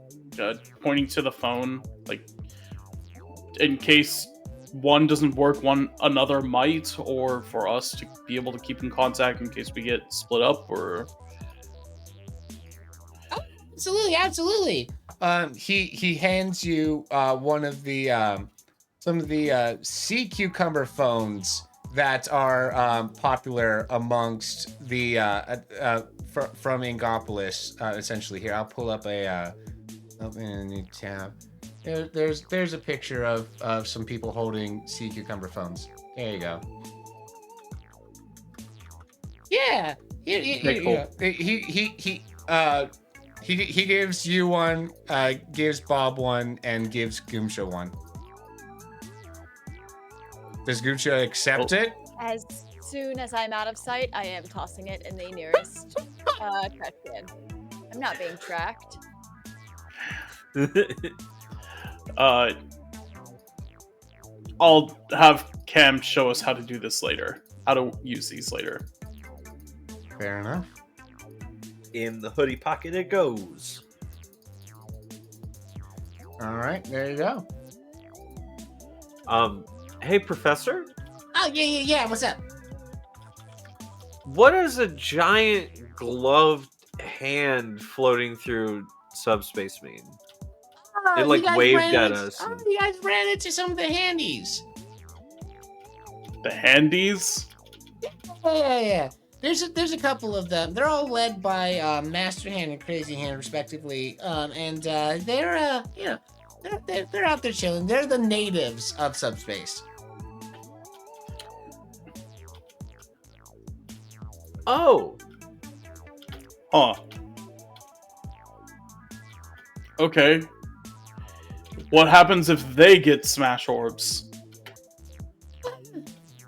pointing to the phone, like in case one doesn't work, another might, or for us to be able to keep in contact in case we get split up? Or Absolutely. He hands you one of the some of the sea cucumber phones that are popular amongst the from Ingopolis, essentially. Here, I'll pull up open a new tab. There's a picture of some people holding sea cucumber phones. There you go. Yeah. He gives you one, gives Bob one, and gives Goomsha one. Does Goomsha accept it? As soon as I'm out of sight, I am tossing it in the nearest trash can. I'm not being tracked. I'll have Cam show us how to do this later. How to use these later. Fair enough. In the hoodie pocket it goes. All right, there you go. Hey, Professor? Oh, yeah. What's up? What does a giant gloved hand floating through subspace mean? It You guys waved ran at into- us. Oh, you guys ran into some of the handies. The handies? Yeah. There's a couple of them. They're all led by Master Hand and Crazy Hand, respectively. And they're out there chilling. They're the natives of subspace. Oh, Huh. Okay. What happens if they get smash orbs?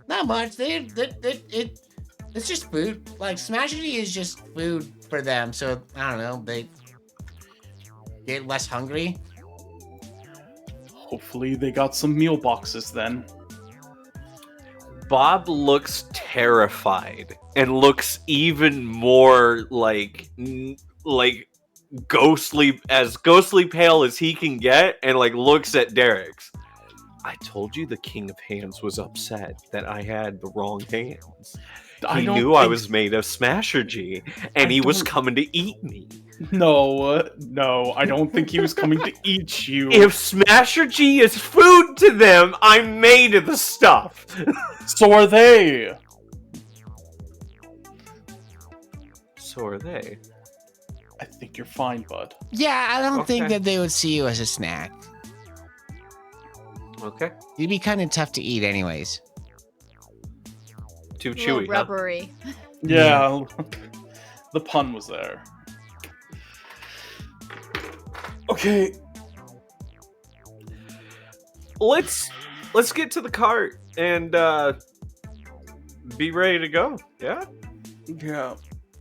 Not much. It's just food. Like, Smashy is just food for them. So, I don't know. They get less hungry. Hopefully they got some meal boxes then. Bob looks terrified and looks even more like ghostly pale as he can get, and like looks at Derek's. I told you the King of Hands was upset that I had the wrong hands. He don't knew I think was made of Smashergy, and he was coming to eat me. No, I don't think he was coming to eat you. If Smashergy is food to them, I'm made of the stuff. So are they. So are they. I think you're fine, bud. Yeah, I don't think Okay. that they would see you as a snack. Okay. You'd be kind of tough to eat, anyways. Too A little chewy, huh? rubbery. Yeah, the pun was there. Okay. Let's get to the cart and be ready to go. Yeah. Yeah.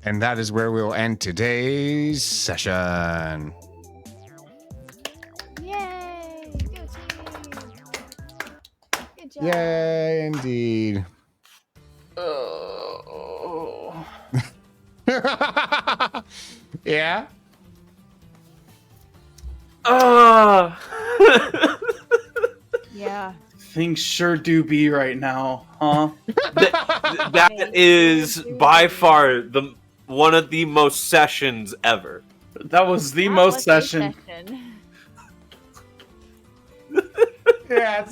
And that is where we'll end today's session. Yay! Go team! Good job. Yay, indeed. Yeah? Yeah. Things sure do be right now, huh? That is by far one of the most sessions ever. That was the That most was a session. Yeah,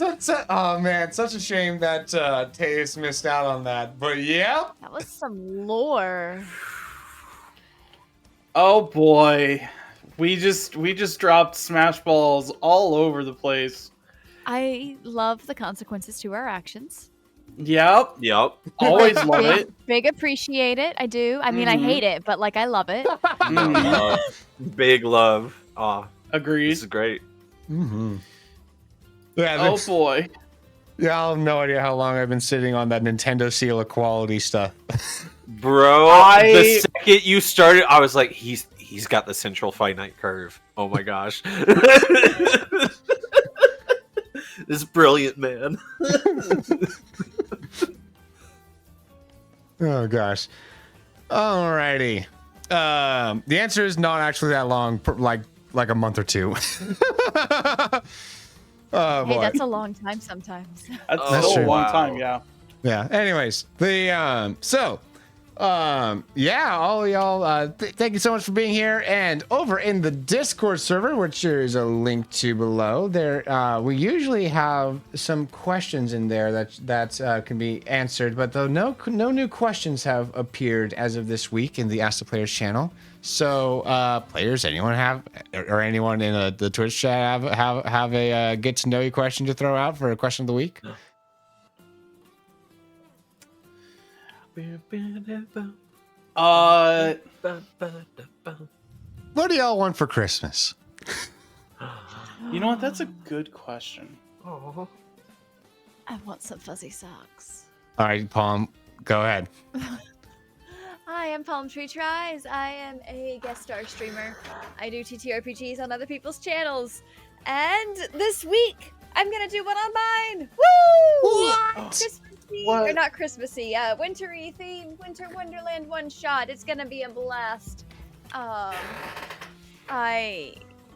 oh man, such a shame that Teus missed out on that. But yeah. That was some lore. Oh boy. We just dropped smash balls all over the place. I love the consequences to our actions. Yep. Yep. Always love it. Big appreciate it. I do. I mean, I Mhm. hate it, but like I love it. Mhm. Big love. Aw, Agreed. this is great. Mm-hmm. Yeah, Oh boy. yeah, I have no idea how long I've been sitting on that Nintendo seal of quality stuff. Bro, the second you started, I was like, he's got the central finite curve. Oh my gosh. This brilliant man. Oh gosh. Alrighty. The answer is not actually that long, like a month or two. Oh Hey, boy. that's a long time sometimes. That's Oh, still a true. long wow. time, yeah. Yeah. Anyways, yeah, all y'all, thank you so much for being here. And over in the Discord server, which there is a link to below, there we usually have some questions in there that can be answered, but though no new questions have appeared as of this week in the Ask the Players channel. So, players, anyone have, or anyone in the Twitch chat have a get to know you question to throw out for a question of the week? What do y'all want for Christmas? You know what? That's a good question. I want some fuzzy socks. All right, Palm, go ahead. Hi, I'm Palm Tree Tries. I am a guest star streamer. I do TTRPGs on other people's channels. And this week, I'm gonna do one on mine. Woo! What? Christmassy, What? or not Christmassy, wintry theme, Winter Wonderland one shot. It's gonna be a blast.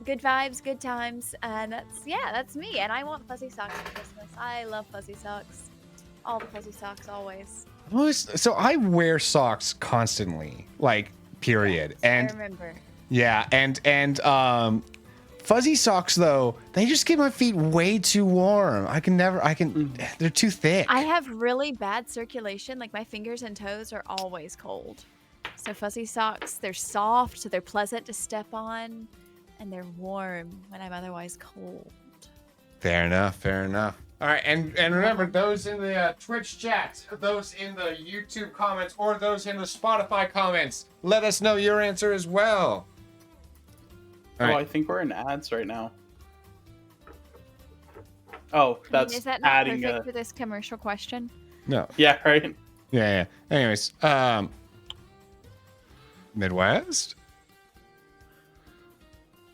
Good vibes, good times, and that's me. And I want fuzzy socks for Christmas. I love fuzzy socks. All the fuzzy socks, always. So I wear socks constantly, like period. I And remember. yeah, and fuzzy socks though, they just get my feet way too warm. They're too thick. I have really bad circulation. Like my fingers and toes are always cold. So fuzzy socks, they're soft, so they're pleasant to step on, and they're warm when I'm otherwise cold. Fair enough. All right, and remember, those in the Twitch chat, those in the YouTube comments, or those in the Spotify comments, let us know your answer as well. All Oh, right. I think we're in ads right now. Oh, that's is that not adding perfect a... for this commercial question? No. Yeah, right? Yeah. Anyways, Midwest?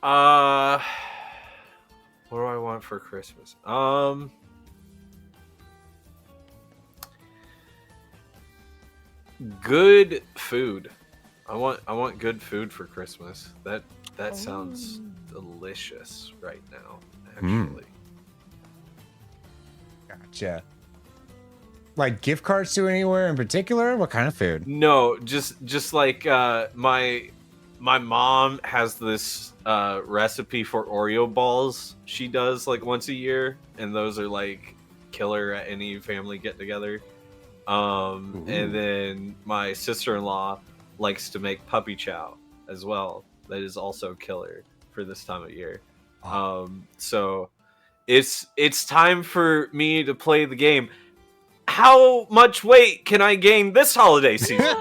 What do I want for Christmas? Good food. I want good food for Christmas. That sounds delicious right now, Mm. actually. Gotcha. All right. And remember, those in the Twitch chat, those in the YouTube comments, or those in the Spotify comments, let us know your answer as well. All right. Mm-hmm. Gotcha. like gift cards to anywhere in particular? What kind of food? No, just like my mom has this recipe for Oreo balls she does like once a year, and those are like killer at any family get together. And then my sister-in-law likes to make puppy chow as well. That is also killer for this time of year. So it's time for me to play the game. How much weight can I gain this holiday season?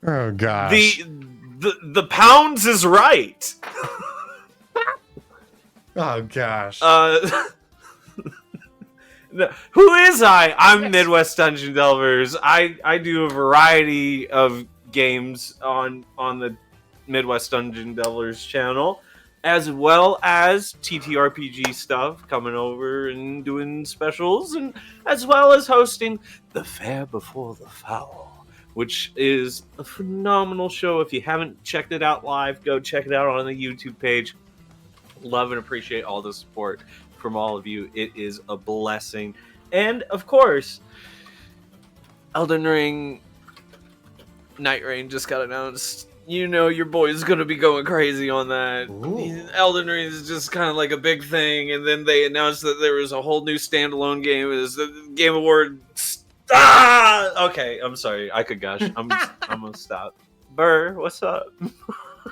Oh gosh. The pounds is right. Oh gosh. Who is I? I'm Midwest Dungeon Delvers. I do a variety of games on the Midwest Dungeon Delvers channel, as well as TTRPG stuff, coming over and doing specials, and as well as hosting The Fair Before the Foul, which is a phenomenal show. If you haven't checked it out live, go check it out on the YouTube page. Love and appreciate all the support from all of you. It is a blessing. And of course, Elden Ring Night Rain just got announced. You know your boy's gonna be going crazy on that. Elden Ring is just kind of like a big thing, and then they announced that there was a whole new standalone game. It was the Game Awards. Okay, I'm sorry. I could gush. I'm gonna stop. Burr, what's up?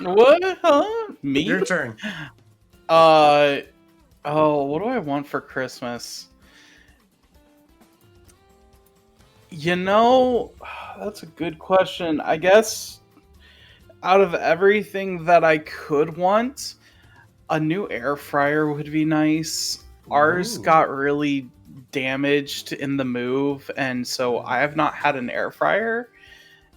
What? Huh? Me? Your turn. Oh, what do I want for Christmas? You know, that's a good question. I guess out of everything that I could want, a new air fryer would be nice. Ours got really damaged in the move, and so I have not had an air fryer.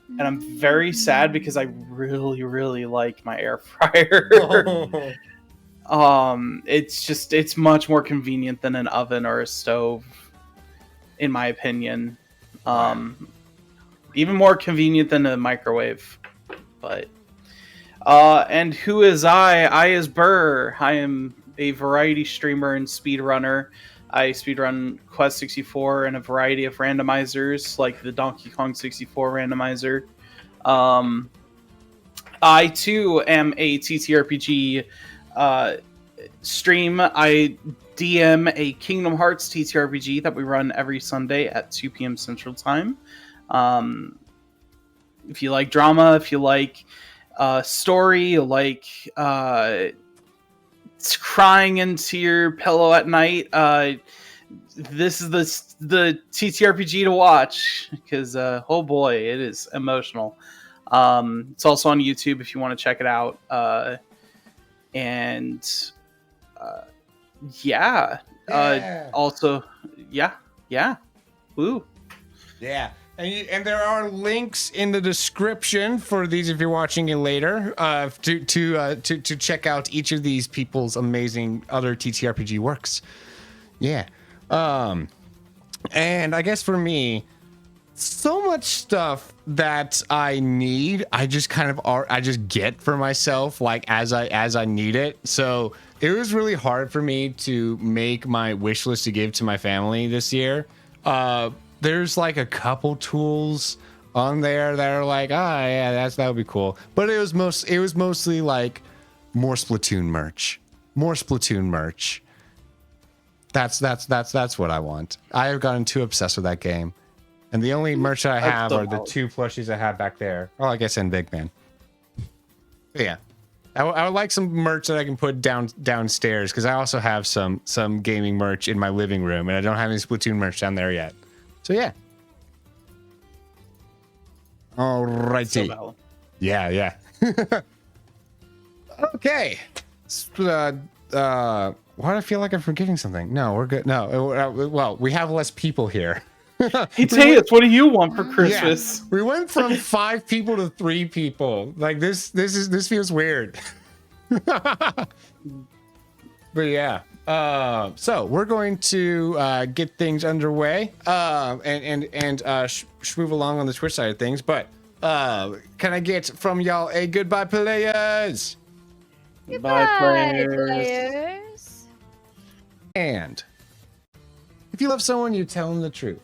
And I'm very sad because I really, really like my air fryer. It's much more convenient than an oven or a stove, in my opinion. Even more convenient than a microwave. But and who is I? I is Burr. I am a variety streamer and speedrunner. I speedrun Quest 64 and a variety of randomizers, like the Donkey Kong 64 randomizer. I too am a TTRPG stream. I DM a Kingdom Hearts TTRPG that we run every Sunday at 2 p.m. Central Time. If you like drama, if you like story, you like crying into your pillow at night, this is the TTRPG to watch, because oh boy, it is emotional. It's also on YouTube if you want to check it out. Also, woo. Yeah. And there are links in the description for these if you're watching it later to check out each of these people's amazing other TTRPG works. Yeah. And I guess for me, so much stuff that I need, I just get for myself, like as I need it. So it was really hard for me to make my wish list to give to my family this year. There's like a couple tools on there that are like, that would be cool. But it was mostly like more Splatoon merch. That's what I want. I have gotten too obsessed with that game. And the only merch that I have are the 2 plushies I have back there. Oh, I guess in Big Man. But yeah. I would like some merch that I can put downstairs, because I also have some gaming merch in my living room, and I don't have any Splatoon merch down there yet. So yeah. Alrighty. So yeah. Okay. Why do I feel like I'm forgetting something? No, we're good. No, well, we have less people here. Hey, Teus, what do you want for Christmas? Yeah, we went from 5 people to 3 people. Like this feels weird. But yeah. So we're going to get things underway and move along on the Twitch side of things. But can I get from y'all a goodbye, players? Goodbye, players. And if If you love someone, you tell them the truth.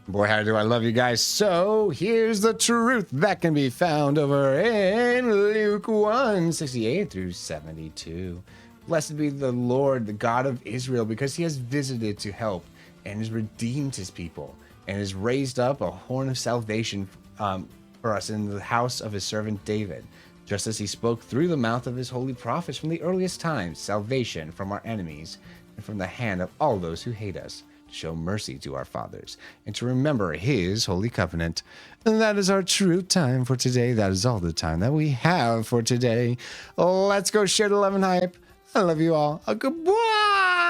Boy, how do I love you guys. So here's the truth that can be found over in Luke 1:68 through 72. Blessed be the Lord, the God of Israel, because he has visited to help and has redeemed his people and has raised up a horn of salvation for us in the house of his servant David, just as he spoke through the mouth of his holy prophets from the earliest times, salvation from our enemies and from the hand of all those who hate us, to show mercy to our fathers and to remember his holy covenant. And that is our truth time for today. That is all the time that we have for today. Let's go share the love and hype. I love you all. Goodbye.